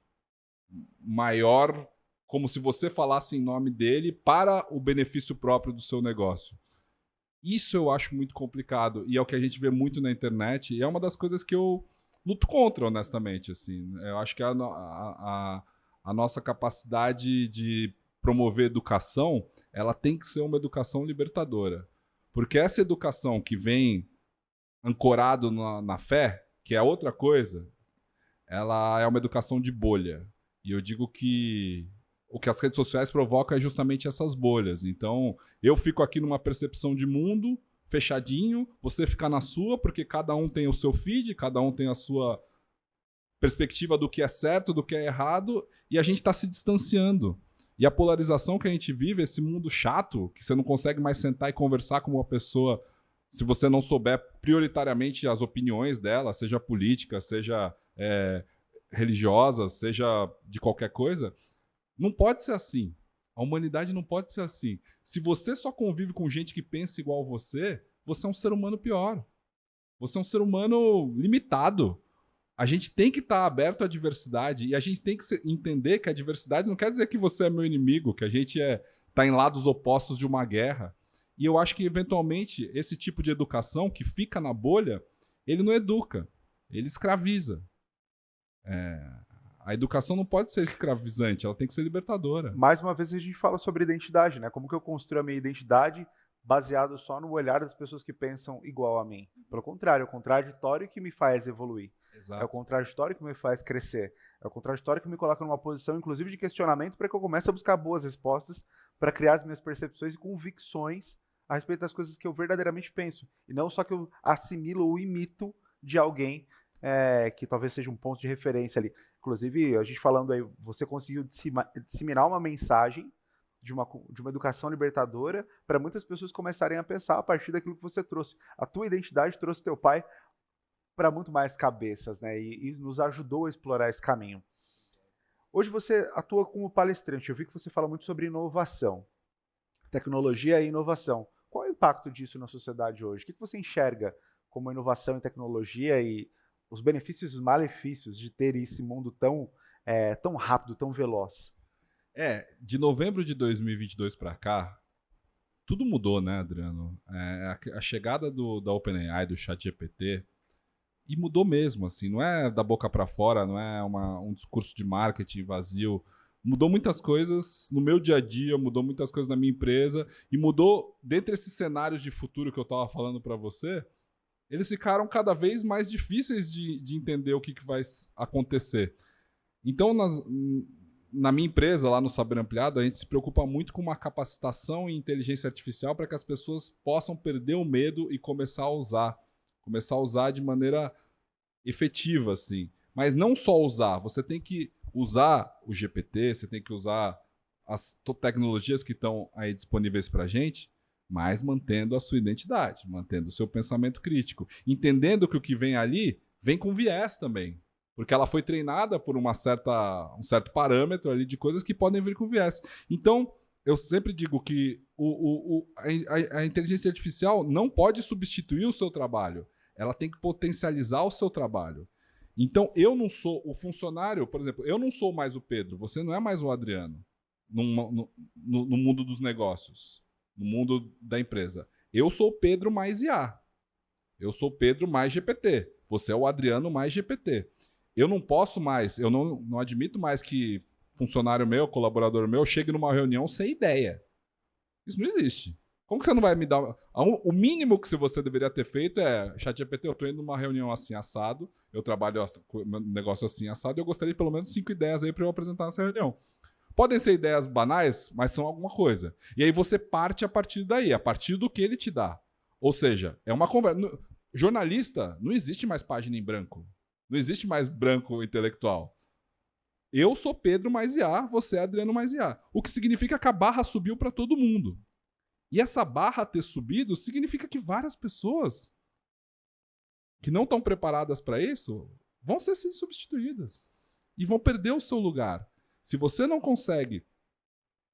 maior, como se você falasse em nome dele para o benefício próprio do seu negócio. Isso eu acho muito complicado e é o que a gente vê muito na internet e é uma das coisas que eu luto contra, honestamente. Assim. Eu acho que a nossa capacidade de promover educação, ela tem que ser uma educação libertadora. Porque essa educação que vem ancorado na fé, que é outra coisa, ela é uma educação de bolha. E eu digo que o que as redes sociais provocam é justamente essas bolhas. Então, eu fico aqui numa percepção de mundo fechadinho, você fica na sua, porque cada um tem o seu feed, cada um tem a sua perspectiva do que é certo, do que é errado, e a gente está se distanciando. E a polarização que a gente vive, esse mundo chato, que você não consegue mais sentar e conversar com uma pessoa se você não souber prioritariamente as opiniões dela, seja política, seja religiosa, seja de qualquer coisa, não pode ser assim. A humanidade não pode ser assim. Se você só convive com gente que pensa igual você, você é um ser humano pior. Você é um ser humano limitado. A gente tem que estar aberto à diversidade e a gente tem que entender que a diversidade não quer dizer que você é meu inimigo, que a gente está em lados opostos de uma guerra. E eu acho que, eventualmente, esse tipo de educação que fica na bolha, ele não educa, ele escraviza. A educação não pode ser escravizante, ela tem que ser libertadora. Mais uma vez a gente fala sobre identidade, né? Como que eu construo a minha identidade baseado só no olhar das pessoas que pensam igual a mim. Pelo contrário, é o contraditório que me faz evoluir. Exato. É o contraditório que me faz crescer. É o contraditório que me coloca numa posição, inclusive, de questionamento para que eu comece a buscar boas respostas para criar as minhas percepções e convicções a respeito das coisas que eu verdadeiramente penso. E não só que eu assimilo ou imito de alguém que talvez seja um ponto de referência ali. Inclusive, a gente falando aí, você conseguiu disseminar uma mensagem de uma educação libertadora para muitas pessoas começarem a pensar a partir daquilo que você trouxe. A tua identidade trouxe teu pai para muito mais cabeças, né? E nos ajudou a explorar esse caminho. Hoje você atua como palestrante. Eu vi que você fala muito sobre inovação, tecnologia e inovação. Qual é o impacto disso na sociedade hoje? O que você enxerga como inovação e tecnologia e os benefícios e os malefícios de ter esse mundo tão rápido, tão veloz? De novembro de 2022 para cá, tudo mudou, né, Adriano? A chegada da OpenAI, do ChatGPT, e mudou mesmo, assim, não é da boca para fora, não é um discurso de marketing vazio. Mudou muitas coisas no meu dia a dia, mudou muitas coisas na minha empresa, e mudou, dentre esses cenários de futuro que eu estava falando para você, eles ficaram cada vez mais difíceis de entender o que vai acontecer. Então, na minha empresa, lá no Saber Ampliado, a gente se preocupa muito com uma capacitação em inteligência artificial para que as pessoas possam perder o medo e começar a usar de maneira efetiva, assim. Mas não só usar, você tem que usar o GPT, você tem que usar as tecnologias que estão aí disponíveis para a gente, mas mantendo a sua identidade, mantendo o seu pensamento crítico, entendendo que o que vem ali vem com viés também, porque ela foi treinada por um certo parâmetro ali de coisas que podem vir com viés. Então, eu sempre digo que a inteligência artificial não pode substituir o seu trabalho. Ela tem que potencializar o seu trabalho. Então, eu não sou o funcionário, por exemplo, eu não sou mais o Pedro, você não é mais o Adriano no mundo dos negócios, no mundo da empresa. Eu sou o Pedro mais IA. Eu sou o Pedro mais GPT. Você é o Adriano mais GPT. Eu não posso mais, eu não admito mais que funcionário meu, colaborador meu, chegue numa reunião sem ideia. Isso não existe. Como que você não vai me dar... O mínimo que você deveria ter feito é, ChatGPT, eu estou indo numa reunião assim, assado, eu trabalho com meu negócio assim, assado, e eu gostaria de pelo menos 5 ideias aí para eu apresentar nessa reunião. Podem ser ideias banais, mas são alguma coisa. E aí você parte a partir daí, a partir do que ele te dá. Ou seja, é uma conversa... Jornalista, não existe mais página em branco. Não existe mais branco intelectual. Eu sou Pedro mais IA, você é Adriano mais IA. O que significa que a barra subiu para todo mundo. E essa barra ter subido significa que várias pessoas que não estão preparadas para isso vão ser sim substituídas. E vão perder o seu lugar. Se você não consegue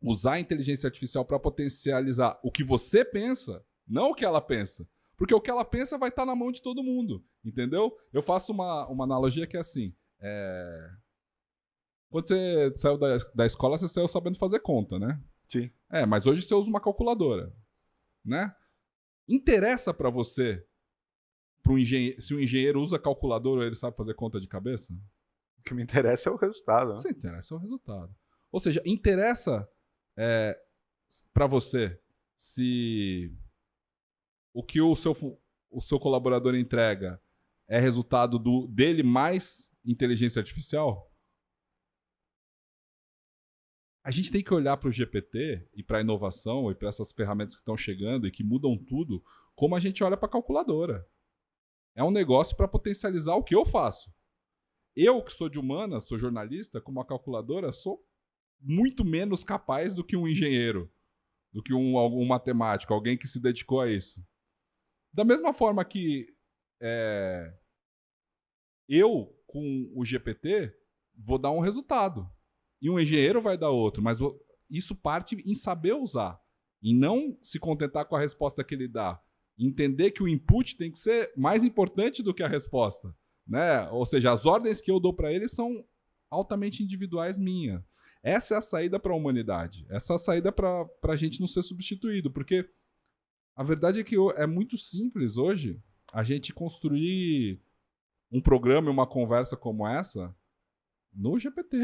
usar a inteligência artificial para potencializar o que você pensa, não o que ela pensa. Porque o que ela pensa vai estar na mão de todo mundo. Entendeu? Eu faço uma analogia que é assim. Quando você saiu da escola, você saiu sabendo fazer conta, né? Sim. Mas hoje você usa uma calculadora, né? Interessa para você, se o engenheiro usa calculadora, ele sabe fazer conta de cabeça? O que me interessa é o resultado. Né? Isso interessa o resultado. Ou seja, interessa para você se o que o seu colaborador entrega é resultado dele mais inteligência artificial? A gente tem que olhar para o GPT e para a inovação e para essas ferramentas que estão chegando e que mudam tudo, como a gente olha para a calculadora. É um negócio para potencializar o que eu faço. Eu, que sou de humanas, sou jornalista, com uma calculadora, sou muito menos capaz do que um engenheiro, do que um matemático, alguém que se dedicou a isso. Da mesma forma que eu, com o GPT, vou dar um resultado. E um engenheiro vai dar outro, mas isso parte em saber usar. Em não se contentar com a resposta que ele dá. Entender que o input tem que ser mais importante do que a resposta. Né? Ou seja, as ordens que eu dou para ele são altamente individuais minhas. Essa é a saída para a humanidade. Essa é a saída para a gente não ser substituído. Porque a verdade é que é muito simples hoje a gente construir um programa e uma conversa como essa no GPT.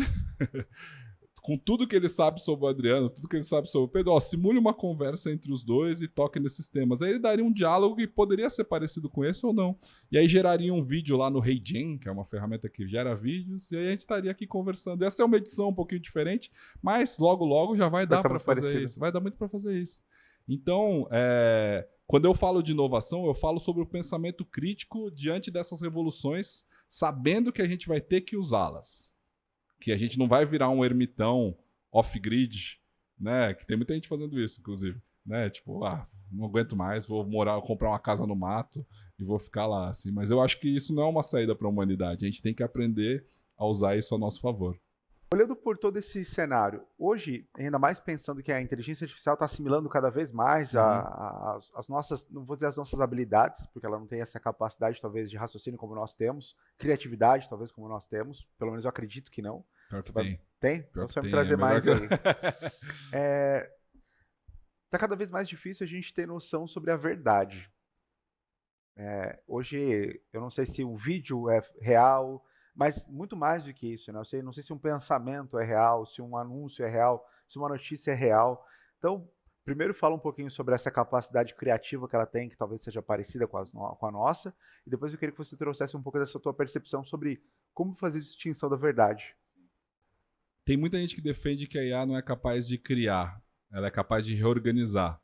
Com tudo que ele sabe sobre o Adriano, tudo que ele sabe sobre o Pedro, simule uma conversa entre os dois e toque nesses temas. Aí ele daria um diálogo que poderia ser parecido com esse ou não. E aí geraria um vídeo lá no HeyGen, que é uma ferramenta que gera vídeos, e aí a gente estaria aqui conversando. Essa é uma edição um pouquinho diferente, mas logo já vai dar para fazer isso. Vai dar muito para fazer isso. Então, quando eu falo de inovação, eu falo sobre o pensamento crítico diante dessas revoluções, sabendo que a gente vai ter que usá-las. Que a gente não vai virar um ermitão off-grid, né? Que tem muita gente fazendo isso, inclusive. Né? Tipo, não aguento mais, vou comprar uma casa no mato e vou ficar lá. Assim. Mas eu acho que isso não é uma saída para a humanidade. A gente tem que aprender a usar isso a nosso favor. Olhando por todo esse cenário, hoje, ainda mais pensando que a inteligência artificial está assimilando cada vez mais as nossas, não vou dizer as nossas habilidades, porque ela não tem essa capacidade, talvez, de raciocínio como nós temos, criatividade, talvez, como nós temos, pelo menos eu acredito que não. Pior que tem. Tem? Então você vai me trazer mais aí. Tá cada vez mais difícil a gente ter noção sobre a verdade. Hoje, eu não sei se um vídeo é real, mas muito mais do que isso, né? Eu não sei se um pensamento é real, se um anúncio é real, se uma notícia é real. Então, primeiro fala um pouquinho sobre essa capacidade criativa que ela tem, que talvez seja parecida com a nossa, e depois eu queria que você trouxesse um pouco dessa tua percepção sobre como fazer distinção da verdade. Tem muita gente que defende que a IA não é capaz de criar, ela é capaz de reorganizar,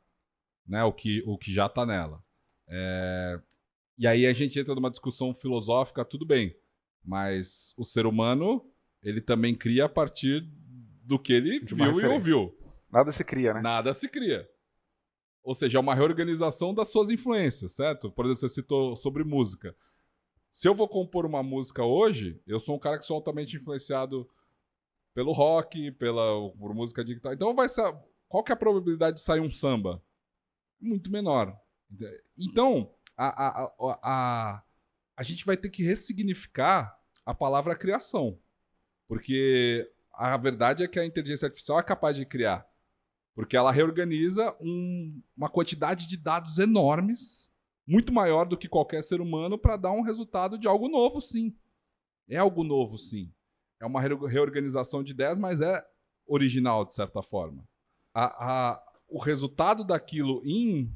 né? o que já está nela. E aí a gente entra numa discussão filosófica, tudo bem. Mas o ser humano, ele também cria a partir do que ele viu e ouviu. Nada se cria, né? Nada se cria. Ou seja, é uma reorganização das suas influências, certo? Por exemplo, você citou sobre música. Se eu vou compor uma música hoje, eu sou um cara que sou altamente influenciado pelo rock, por música digital. Então qual que é a probabilidade de sair um samba? Muito menor. Então, a gente vai ter que ressignificar a palavra criação. Porque a verdade é que a inteligência artificial é capaz de criar. Porque ela reorganiza uma quantidade de dados enormes, muito maior do que qualquer ser humano, para dar um resultado de algo novo, sim. É algo novo, sim. É uma reorganização de ideias, mas é original, de certa forma. O resultado daquilo em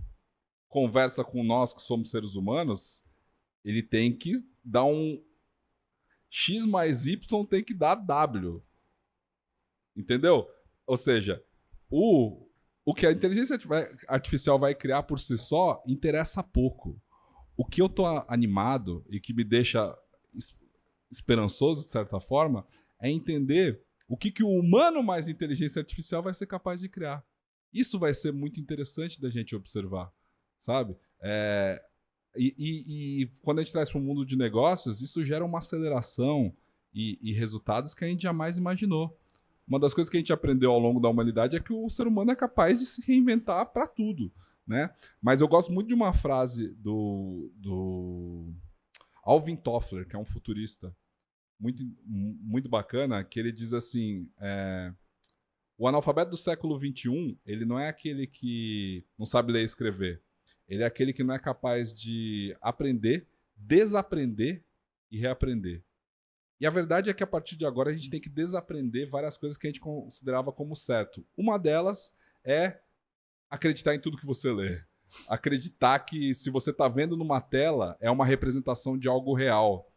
conversa com nós, que somos seres humanos, ele tem que dar um X mais Y tem que dar W. Entendeu? Ou seja, o que a inteligência artificial vai criar por si só interessa pouco. O que eu tô animado e que me deixa esperançoso, de certa forma, é entender o que o humano mais inteligência artificial vai ser capaz de criar. Isso vai ser muito interessante da gente observar, sabe? E quando a gente traz para o mundo de negócios, isso gera uma aceleração e resultados que a gente jamais imaginou. Uma das coisas que a gente aprendeu ao longo da humanidade é que o ser humano é capaz de se reinventar para tudo, né? Mas eu gosto muito de uma frase do Alvin Toffler, que é um futurista muito, muito bacana, que ele diz assim, o analfabeto do século XXI, ele não é aquele que não sabe ler e escrever. Ele é aquele que não é capaz de aprender, desaprender e reaprender. E a verdade é que a partir de agora a gente tem que desaprender várias coisas que a gente considerava como certo. Uma delas é acreditar em tudo que você lê. Acreditar que se você está vendo numa tela é uma representação de algo real.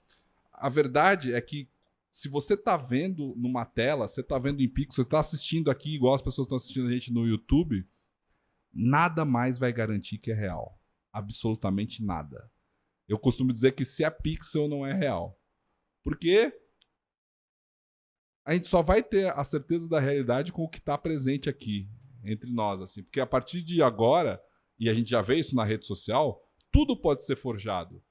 A verdade é que se você está vendo numa tela, você está vendo em pixels, você está assistindo aqui igual as pessoas estão assistindo a gente no YouTube, nada mais vai garantir que é real. Absolutamente nada. Eu costumo dizer que se é pixel, não é real. Porque a gente só vai ter a certeza da realidade com o que está presente aqui, entre nós. Assim. Porque a partir de agora, e a gente já vê isso na rede social, tudo pode ser forjado.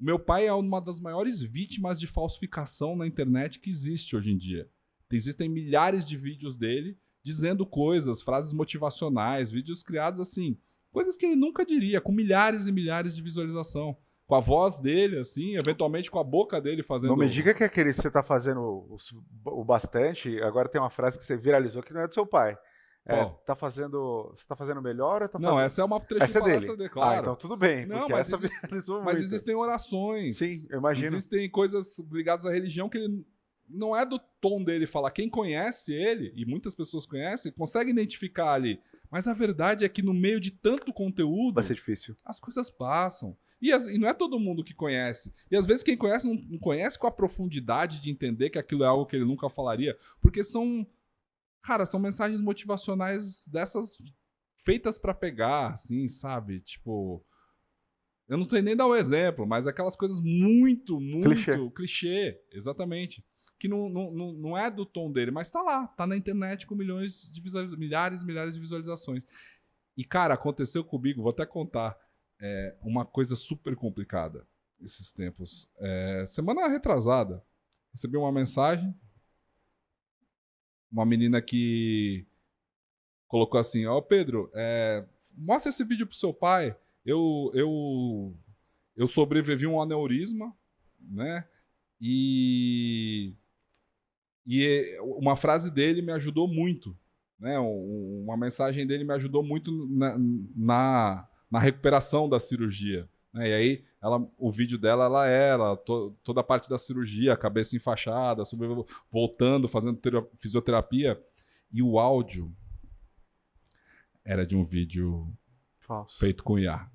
O meu pai é uma das maiores vítimas de falsificação na internet que existe hoje em dia. Existem milhares de vídeos dele dizendo coisas, frases motivacionais, vídeos criados assim, coisas que ele nunca diria, com milhares e milhares de visualização. Com a voz dele, assim, eventualmente com a boca dele fazendo... Não me diga que aquele que você está fazendo o bastante, agora tem uma frase que você viralizou que não é do seu pai. Você tá fazendo melhor ou tá Não, fazendo... essa é uma trecho de palestra dele, claro. Então tudo bem, não, porque essa viralizou muito. Mas existem orações. Sim, eu imagino. Existem coisas ligadas à religião que ele... Não é do tom dele falar. Quem conhece ele, e muitas pessoas conhecem, consegue identificar ali. Mas a verdade é que no meio de tanto conteúdo... Vai ser difícil. As coisas passam. E não é todo mundo que conhece. E às vezes quem conhece não conhece com a profundidade de entender que aquilo é algo que ele nunca falaria. Porque são mensagens motivacionais dessas feitas pra pegar, assim, sabe? Tipo... Eu não sei nem dar um exemplo, mas aquelas coisas muito clichê, exatamente. Que não é do tom dele, mas tá lá, tá na internet com milhares e milhares de visualizações. E, cara, aconteceu comigo, vou até contar, uma coisa super complicada esses tempos. Semana retrasada, recebi uma mensagem, uma menina que colocou assim, Pedro, mostra esse vídeo pro seu pai, eu sobrevivi a um aneurisma, né? E uma frase dele me ajudou muito, né? Uma mensagem dele me ajudou muito na recuperação da cirurgia, né? E aí o vídeo dela, toda a parte da cirurgia, a cabeça enfaixada, voltando, fazendo fisioterapia, e o áudio era de um vídeo falso, feito com IA,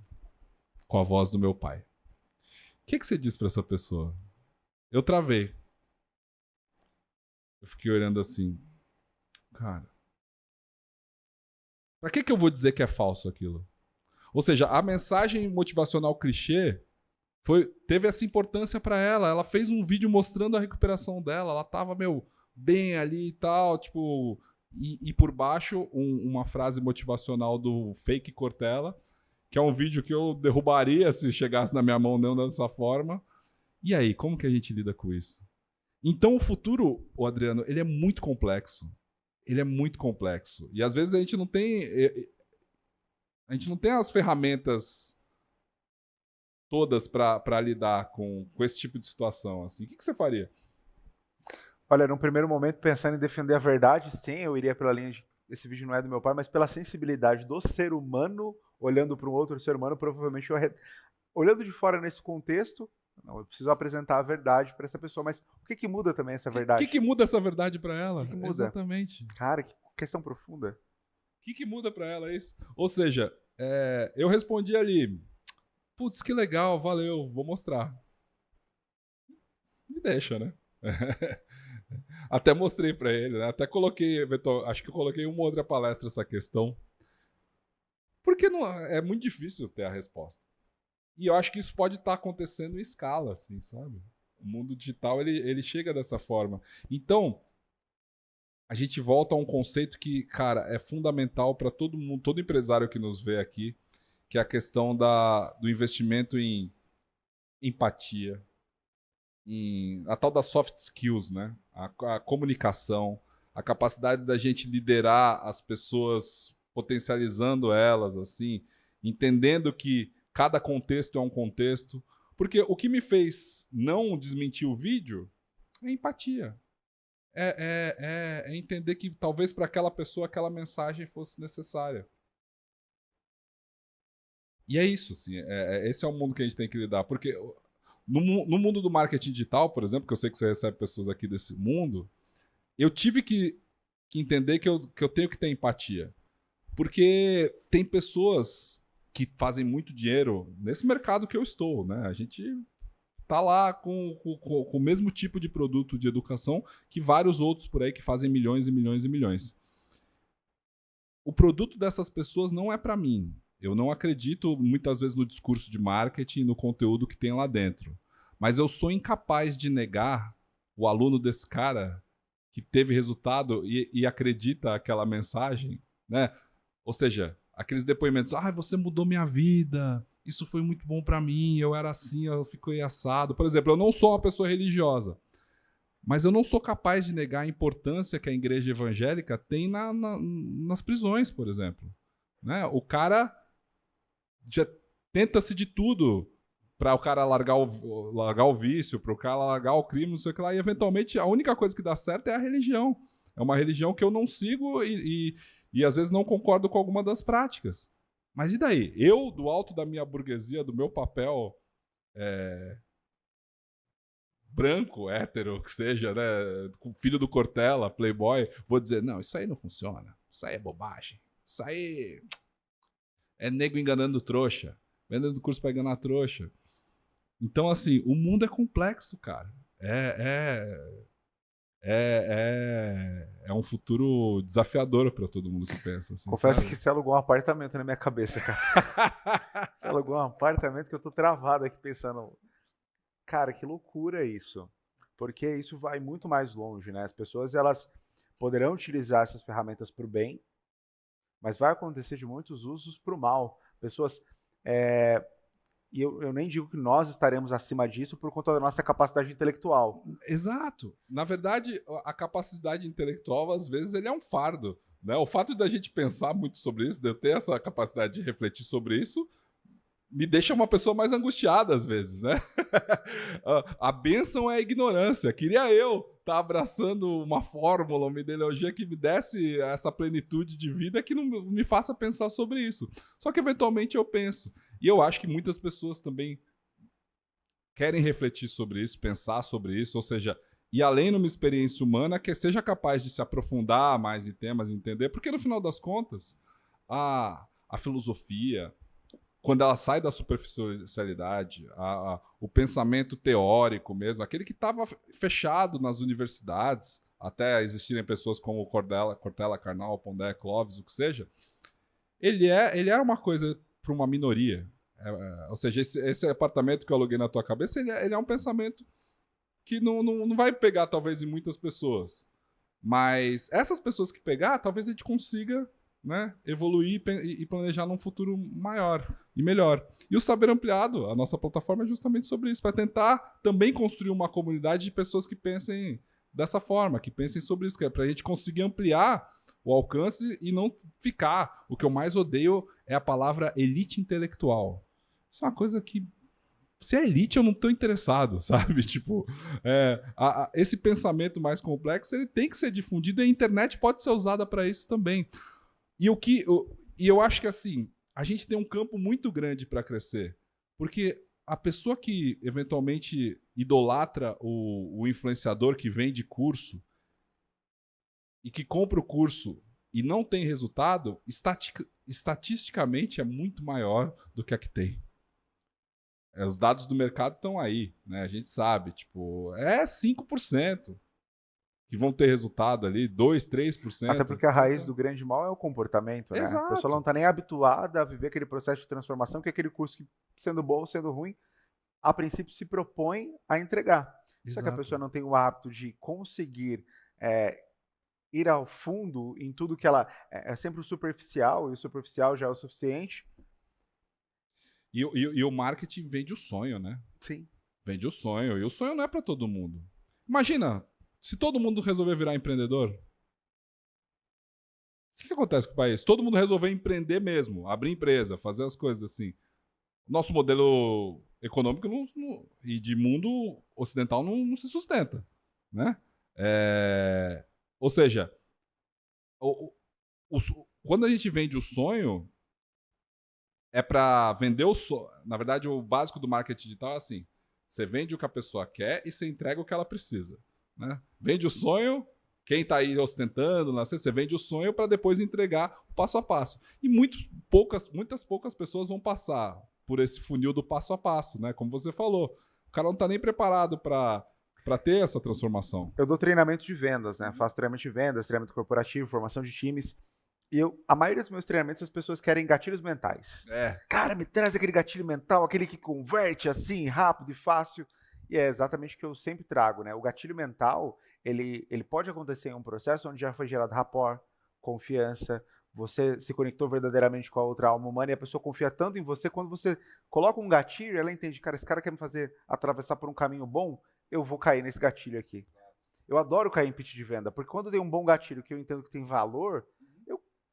com a voz do meu pai. O que você disse para essa pessoa? Eu travei. Eu fiquei olhando assim, cara, pra que eu vou dizer que é falso aquilo? Ou seja, a mensagem motivacional clichê teve essa importância pra ela. Ela fez um vídeo mostrando a recuperação dela. Ela tava, bem ali e tal, tipo... E por baixo, uma frase motivacional do Fake Cortella, que é um vídeo que eu derrubaria se chegasse na minha mão não dessa forma. E aí, como que a gente lida com isso? Então o futuro, Adriano, ele é muito complexo. ele é muito complexo. E às vezes a gente não tem as ferramentas todas para lidar com esse tipo de situação. Assim. O que você faria? Olha, num primeiro momento, pensando em defender a verdade, sim, eu iria pela linha de esse vídeo não é do meu pai, mas pela sensibilidade do ser humano olhando para um outro ser humano, provavelmente olhando de fora nesse contexto, não, eu preciso apresentar a verdade para essa pessoa, mas o que muda também essa verdade? O que muda essa verdade para ela? O que muda? Exatamente. Cara, que questão profunda. O que muda para ela isso? Ou seja, eu respondi ali, putz, que legal, valeu, vou mostrar. Me deixa, né? Até mostrei para ele, né? Até coloquei, acho que eu coloquei uma outra palestra essa questão. Porque não, é muito difícil ter a resposta. E eu acho que isso pode estar acontecendo em escala, assim, sabe? O mundo digital, ele chega dessa forma. Então, a gente volta a um conceito que, cara, é fundamental para todo mundo, todo empresário que nos vê aqui, que é a questão do investimento em empatia, a tal das soft skills, né? A comunicação, a capacidade da gente liderar as pessoas, potencializando elas, assim, entendendo que cada contexto é um contexto. Porque o que me fez não desmentir o vídeo é empatia. É entender que talvez para aquela pessoa aquela mensagem fosse necessária. E é isso, assim, esse é o mundo que a gente tem que lidar. Porque no mundo do marketing digital, por exemplo, que eu sei que você recebe pessoas aqui desse mundo, eu tive que entender que eu tenho que ter empatia. Porque tem pessoas que fazem muito dinheiro nesse mercado que eu estou, né? A gente tá lá com o mesmo tipo de produto de educação que vários outros por aí que fazem milhões e milhões e milhões. O produto dessas pessoas não é para mim. Eu não acredito muitas vezes no discurso de marketing, no conteúdo que tem lá dentro. Mas eu sou incapaz de negar o aluno desse cara que teve resultado e acredita aquela mensagem, né? Ou seja, aqueles depoimentos, você mudou minha vida, isso foi muito bom para mim, eu era assim, eu fiquei assado. Por exemplo, eu não sou uma pessoa religiosa, mas eu não sou capaz de negar a importância que a igreja evangélica tem nas prisões, por exemplo. Né? O cara já tenta-se de tudo para o cara largar o vício, para o cara largar o crime, não sei o que lá, e eventualmente a única coisa que dá certo é a religião. É uma religião que eu não sigo e às vezes não concordo com alguma das práticas. Mas e daí? Eu, do alto da minha burguesia, do meu papel branco, hétero, que seja, né, filho do Cortella, playboy, vou dizer, não, isso aí não funciona, isso aí é bobagem, isso aí é nego enganando trouxa, vendendo curso para enganar trouxa. Então, assim, o mundo é complexo, cara. É um futuro desafiador para todo mundo que pensa. Assim, confesso sabe? que você alugou um apartamento na minha cabeça, cara. Você alugou um apartamento que eu tô travado aqui pensando. Cara, que loucura isso. Porque isso vai muito mais longe, né? As pessoas, elas poderão utilizar essas ferramentas para o bem, mas vai acontecer de muitos usos para o mal. Pessoas... E eu nem digo que nós estaremos acima disso por conta da nossa capacidade intelectual. Exato. Na verdade, a capacidade intelectual, às vezes, ele é um fardo. Né? O fato da gente pensar muito sobre isso, de eu ter essa capacidade de refletir sobre isso, me deixa uma pessoa mais angustiada, às vezes, né? A bênção é a ignorância. Queria eu estar abraçando uma fórmula, uma ideologia que me desse essa plenitude de vida que não me faça pensar sobre isso. Só que, eventualmente, eu penso. E eu acho que muitas pessoas também querem refletir sobre isso, pensar sobre isso, ou seja, ir além numa experiência humana que seja capaz de se aprofundar mais em temas, entender, porque no final das contas, a filosofia, quando ela sai da superficialidade, o pensamento teórico mesmo, aquele que estava fechado nas universidades, até existirem pessoas como Cortella, Karnal, Pondé, Clóvis, o que seja, ele era uma coisa para uma minoria. Ou seja, esse apartamento que eu aluguei na tua cabeça, ele é um pensamento que não vai pegar, talvez, em muitas pessoas. Mas essas pessoas que pegar, talvez a gente consiga, né, evoluir e planejar num futuro maior e melhor. E o Saber Ampliado, a nossa plataforma é justamente sobre isso, para tentar também construir uma comunidade de pessoas que pensem dessa forma, que pensem sobre isso, que é para a gente conseguir ampliar o alcance e não ficar. O que eu mais odeio é a palavra elite intelectual. Isso é uma coisa que, se é elite, eu não estou interessado, sabe? Tipo, esse pensamento mais complexo, ele tem que ser difundido e a internet pode ser usada para isso também. E eu acho que, assim, a gente tem um campo muito grande para crescer. Porque a pessoa que, eventualmente, idolatra o influenciador que vende curso e que compra o curso e não tem resultado, estatisticamente é muito maior do que a que tem. Os dados do mercado estão aí, né? A gente sabe, tipo, 5% que vão ter resultado ali, 2%, 3%. Até porque a raiz do grande mal é o comportamento, né? Exato. A pessoa não está nem habituada a viver aquele processo de transformação que aquele curso, que, sendo bom ou sendo ruim, a princípio se propõe a entregar. Exato. Só que a pessoa não tem o hábito de conseguir ir ao fundo em tudo que ela... É sempre o superficial, e o superficial já é o suficiente. E o marketing vende o sonho, né? Sim. Vende o sonho. E o sonho não é para todo mundo. Imagina, se todo mundo resolver virar empreendedor, o que acontece com o país? Todo mundo resolver empreender mesmo, abrir empresa, fazer as coisas assim. Nosso modelo econômico e de mundo ocidental não se sustenta, né? Ou seja, quando a gente vende o sonho, é para vender o sonho. Na verdade, o básico do marketing digital é assim: você vende o que a pessoa quer e você entrega o que ela precisa, né? Vende o sonho, quem está aí ostentando, você vende o sonho para depois entregar o passo a passo. E muitas poucas pessoas vão passar por esse funil do passo a passo, né? Como você falou, o cara não está nem preparado para ter essa transformação. Eu dou treinamento de vendas, né? Faço treinamento de vendas, treinamento corporativo, formação de times. E a maioria dos meus treinamentos, as pessoas querem gatilhos mentais. Cara, me traz aquele gatilho mental, aquele que converte assim, rápido e fácil. E é exatamente o que eu sempre trago, né? O gatilho mental, ele pode acontecer em um processo onde já foi gerado rapport, confiança, você se conectou verdadeiramente com a outra alma humana e a pessoa confia tanto em você, quando você coloca um gatilho, ela entende, cara, esse cara quer me fazer atravessar por um caminho bom, eu vou cair nesse gatilho aqui. Eu adoro cair em pitch de venda, porque quando tem um bom gatilho que eu entendo que tem valor,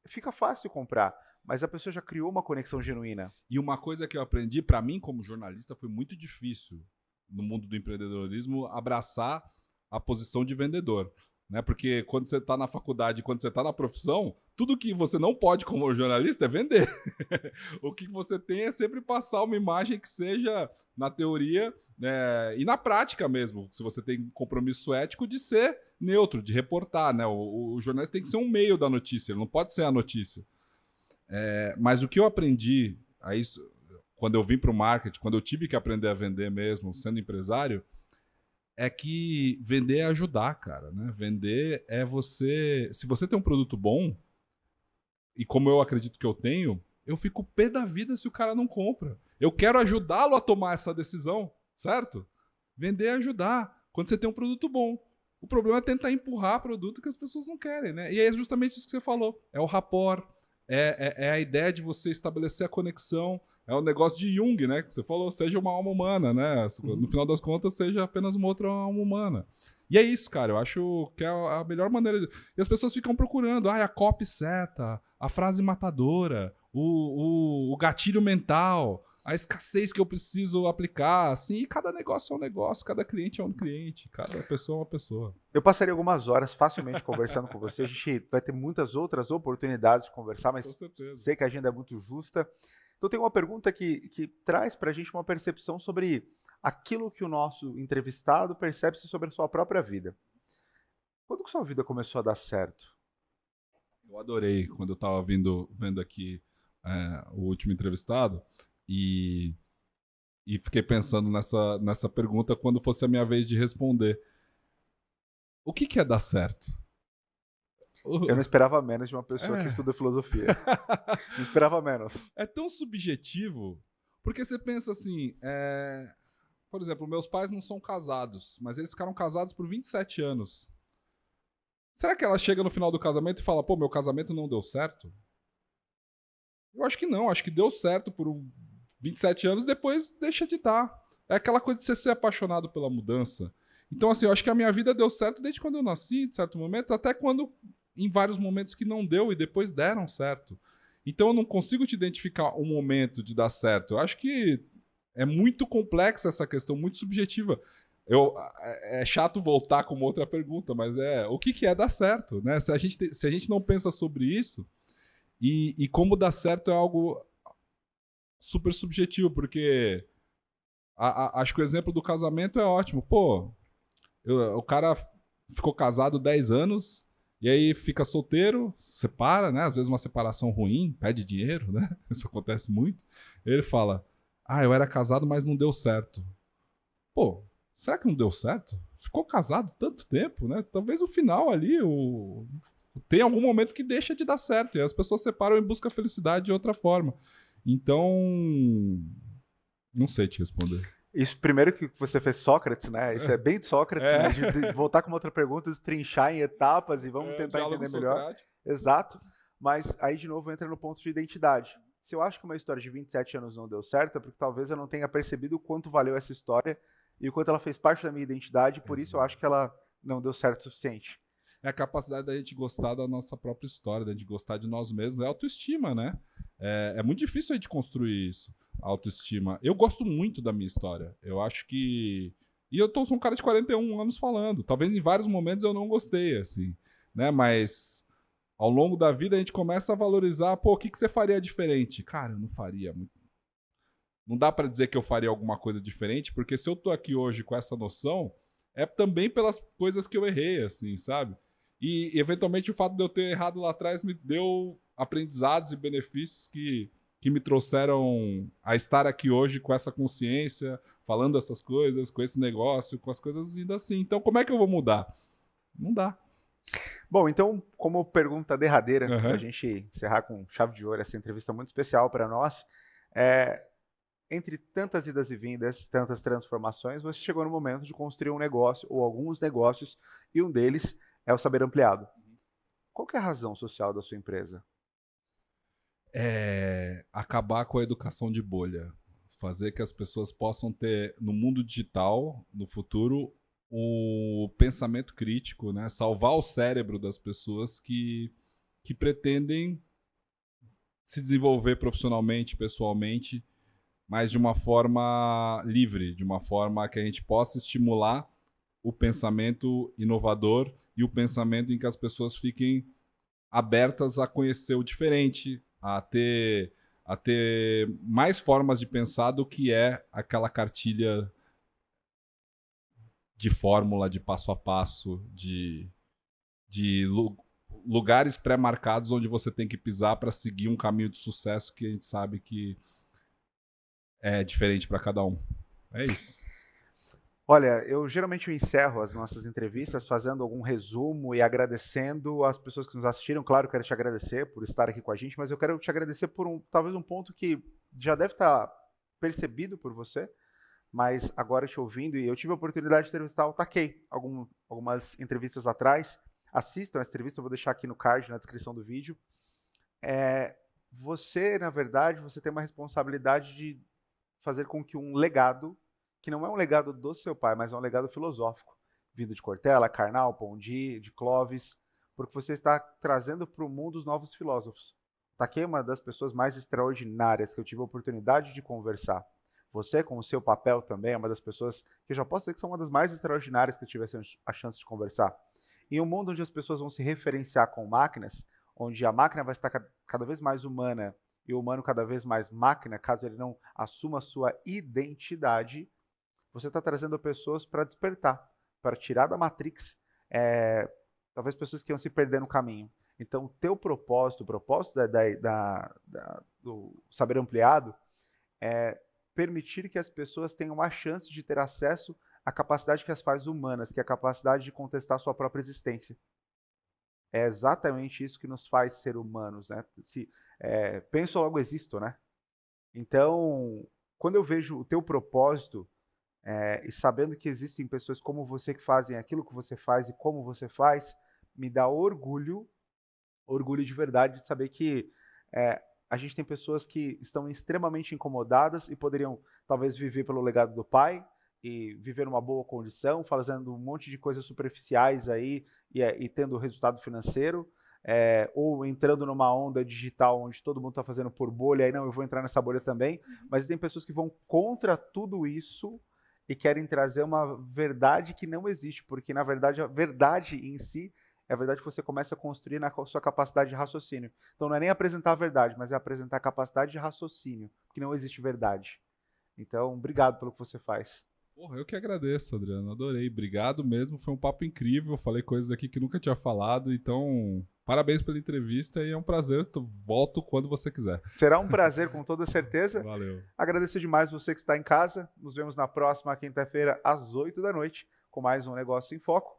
fica fácil comprar, mas a pessoa já criou uma conexão genuína. E uma coisa que eu aprendi, para mim como jornalista, foi muito difícil no mundo do empreendedorismo abraçar a posição de vendedor, né? Porque quando você está na faculdade, quando você está na profissão, tudo que você não pode como jornalista é vender. O que você tem é sempre passar uma imagem que seja, na teoria, e na prática mesmo, se você tem compromisso ético de ser neutro, de reportar, né? O jornalista tem que ser um meio da notícia, ele não pode ser a notícia. Mas o que eu aprendi, quando eu vim para o marketing, quando eu tive que aprender a vender mesmo, sendo empresário, é que vender é ajudar, cara, né? Vender é você... Se você tem um produto bom, e como eu acredito que eu tenho, eu fico pé da vida se o cara não compra. Eu quero ajudá-lo a tomar essa decisão, certo? Vender é ajudar, quando você tem um produto bom. O problema é tentar empurrar produto que as pessoas não querem, né? E é justamente isso que você falou. É o rapport, é a ideia de você estabelecer a conexão. É o negócio de Jung, né? Que você falou, seja uma alma humana, né? No final das contas, seja apenas uma outra alma humana. E é isso, cara. Eu acho que é a melhor maneira. E as pessoas ficam procurando. A copy seta, a frase matadora, o gatilho mental, a escassez que eu preciso aplicar, assim. E cada negócio é um negócio, cada cliente é um cliente, cada pessoa é uma pessoa. Eu passaria algumas horas facilmente conversando com você. A gente vai ter muitas outras oportunidades de conversar, mas sei que a agenda é muito justa. Então tem uma pergunta que traz para a gente uma percepção sobre aquilo que o nosso entrevistado percebe-se sobre a sua própria vida. Quando que sua vida começou a dar certo? Eu adorei quando eu estava vendo aqui o último entrevistado e fiquei pensando nessa pergunta quando fosse a minha vez de responder. O que é dar certo? Eu não esperava menos de uma pessoa que estuda filosofia. Não esperava menos. É tão subjetivo, porque você pensa assim, por exemplo, meus pais não são casados, mas eles ficaram casados por 27 anos. Será que ela chega no final do casamento e fala, pô, meu casamento não deu certo? Eu acho que não, acho que deu certo por 27 anos, depois deixa de dar. É aquela coisa de você ser apaixonado pela mudança. Então, assim, eu acho que a minha vida deu certo desde quando eu nasci, de certo momento, até quando em vários momentos que não deu e depois deram certo. Então eu não consigo te identificar um momento de dar certo. Eu acho que é muito complexa essa questão, muito subjetiva. É chato voltar com uma outra pergunta, mas o que é dar certo? Né? Se a gente não pensa sobre isso, e como dar certo é algo super subjetivo, porque acho que o exemplo do casamento é ótimo. Pô, o cara ficou casado 10 anos, e aí fica solteiro, separa, né? Às vezes uma separação ruim, perde dinheiro, né? Isso acontece muito. Ele fala, eu era casado, mas não deu certo. Pô, será que não deu certo? Ficou casado tanto tempo, né? Talvez o final ali, tem algum momento que deixa de dar certo, e as pessoas separam e buscam a felicidade de outra forma. Então, não sei te responder. Isso primeiro que você fez Sócrates, né? Isso é bem de Sócrates, né? De voltar com uma outra pergunta, destrinchar em etapas e vamos tentar entender melhor. Socrático. Exato. Mas aí, de novo, entra no ponto de identidade. Se eu acho que uma história de 27 anos não deu certo, é porque talvez eu não tenha percebido o quanto valeu essa história e o quanto ela fez parte da minha identidade, por isso eu acho que ela não deu certo o suficiente. É a capacidade da gente gostar da nossa própria história, da gente gostar de nós mesmos. É autoestima, né? É muito difícil a gente construir isso, a autoestima. Eu gosto muito da minha história. Eu acho que... E eu sou um cara de 41 anos falando. Talvez em vários momentos eu não gostei, assim, né? Mas ao longo da vida a gente começa a valorizar, pô, o que você faria diferente? Cara, eu não faria muito. Não dá pra dizer que eu faria alguma coisa diferente, porque se eu tô aqui hoje com essa noção, é também pelas coisas que eu errei, assim, sabe? E, eventualmente, o fato de eu ter errado lá atrás me deu aprendizados e benefícios que me trouxeram a estar aqui hoje com essa consciência, falando essas coisas, com esse negócio, com as coisas indo assim. Então, como é que eu vou mudar? Não dá. Bom, então, como pergunta derradeira, para a gente encerrar com chave de ouro essa entrevista muito especial para nós, entre tantas idas e vindas, tantas transformações, você chegou no momento de construir um negócio ou alguns negócios, e um deles é o Saber Ampliado. Qual que é a razão social da sua empresa? Acabar com a educação de bolha. Fazer que as pessoas possam ter, no mundo digital, no futuro, o pensamento crítico, né? Salvar o cérebro das pessoas que pretendem se desenvolver profissionalmente, pessoalmente, mas de uma forma livre, de uma forma que a gente possa estimular o pensamento inovador e o pensamento em que as pessoas fiquem abertas a conhecer o diferente, a ter mais formas de pensar do que é aquela cartilha de fórmula, de passo a passo, de lugares pré-marcados onde você tem que pisar para seguir um caminho de sucesso que a gente sabe que é diferente para cada um. É isso. Olha, eu geralmente encerro as nossas entrevistas fazendo algum resumo e agradecendo as pessoas que nos assistiram. Claro, eu quero te agradecer por estar aqui com a gente, mas eu quero te agradecer por talvez um ponto que já deve estar percebido por você, mas agora te ouvindo, e eu tive a oportunidade de entrevistar o Takei algumas entrevistas atrás. Assistam essa entrevista, eu vou deixar aqui no card, na descrição do vídeo. Você, na verdade, você tem uma responsabilidade de fazer com que um legado, que não é um legado do seu pai, mas é um legado filosófico, vindo de Cortella, Karnal, Pondé, de Clovis, porque você está trazendo para o mundo os novos filósofos. Takei é uma das pessoas mais extraordinárias que eu tive a oportunidade de conversar. Você, com o seu papel também, é uma das pessoas que eu já posso dizer que são uma das mais extraordinárias que eu tive a chance de conversar. Em um mundo onde as pessoas vão se referenciar com máquinas, onde a máquina vai estar cada vez mais humana e o humano cada vez mais máquina, caso ele não assuma a sua identidade, você está trazendo pessoas para despertar, para tirar da Matrix, talvez pessoas que iam se perder no caminho. Então, o propósito do Saber Ampliado é permitir que as pessoas tenham a chance de ter acesso à capacidade que as faz humanas, que é a capacidade de contestar a sua própria existência. É exatamente isso que nos faz ser humanos, né? Penso, logo existo, né? Então, quando eu vejo o teu propósito, e sabendo que existem pessoas como você que fazem aquilo que você faz e como você faz, me dá orgulho de verdade de saber que a gente tem pessoas que estão extremamente incomodadas e poderiam talvez viver pelo legado do pai e viver numa boa condição, fazendo um monte de coisas superficiais aí e tendo resultado financeiro, ou entrando numa onda digital onde todo mundo está fazendo por bolha, aí não, eu vou entrar nessa bolha também, mas tem pessoas que vão contra tudo isso e querem trazer uma verdade que não existe, porque na verdade a verdade em si é a verdade que você começa a construir na sua capacidade de raciocínio. Então não é nem apresentar a verdade, mas é apresentar a capacidade de raciocínio, porque não existe verdade. Então, obrigado pelo que você faz. Porra, eu que agradeço, Adriano. Adorei. Obrigado mesmo. Foi um papo incrível. Falei coisas aqui que nunca tinha falado. Então, parabéns pela entrevista e é um prazer. Volto quando você quiser. Será um prazer, com toda certeza. Valeu. Agradeço demais você que está em casa. Nos vemos na próxima quinta-feira, às 8 da noite, com mais um Negócio em Foco.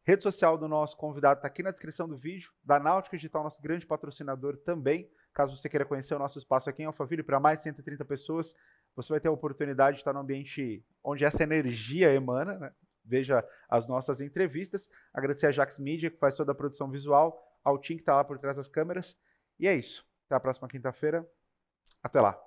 Rede social do nosso convidado está aqui na descrição do vídeo. Da Náutica Digital, nosso grande patrocinador também. Caso você queira conhecer o nosso espaço aqui em Alphaville, para mais de 130 pessoas, você vai ter a oportunidade de estar num ambiente onde essa energia emana, né? Veja as nossas entrevistas. Agradecer a Jax Media, que faz toda a produção visual, ao Tim, que está lá por trás das câmeras. E é isso. Até a próxima quinta-feira. Até lá.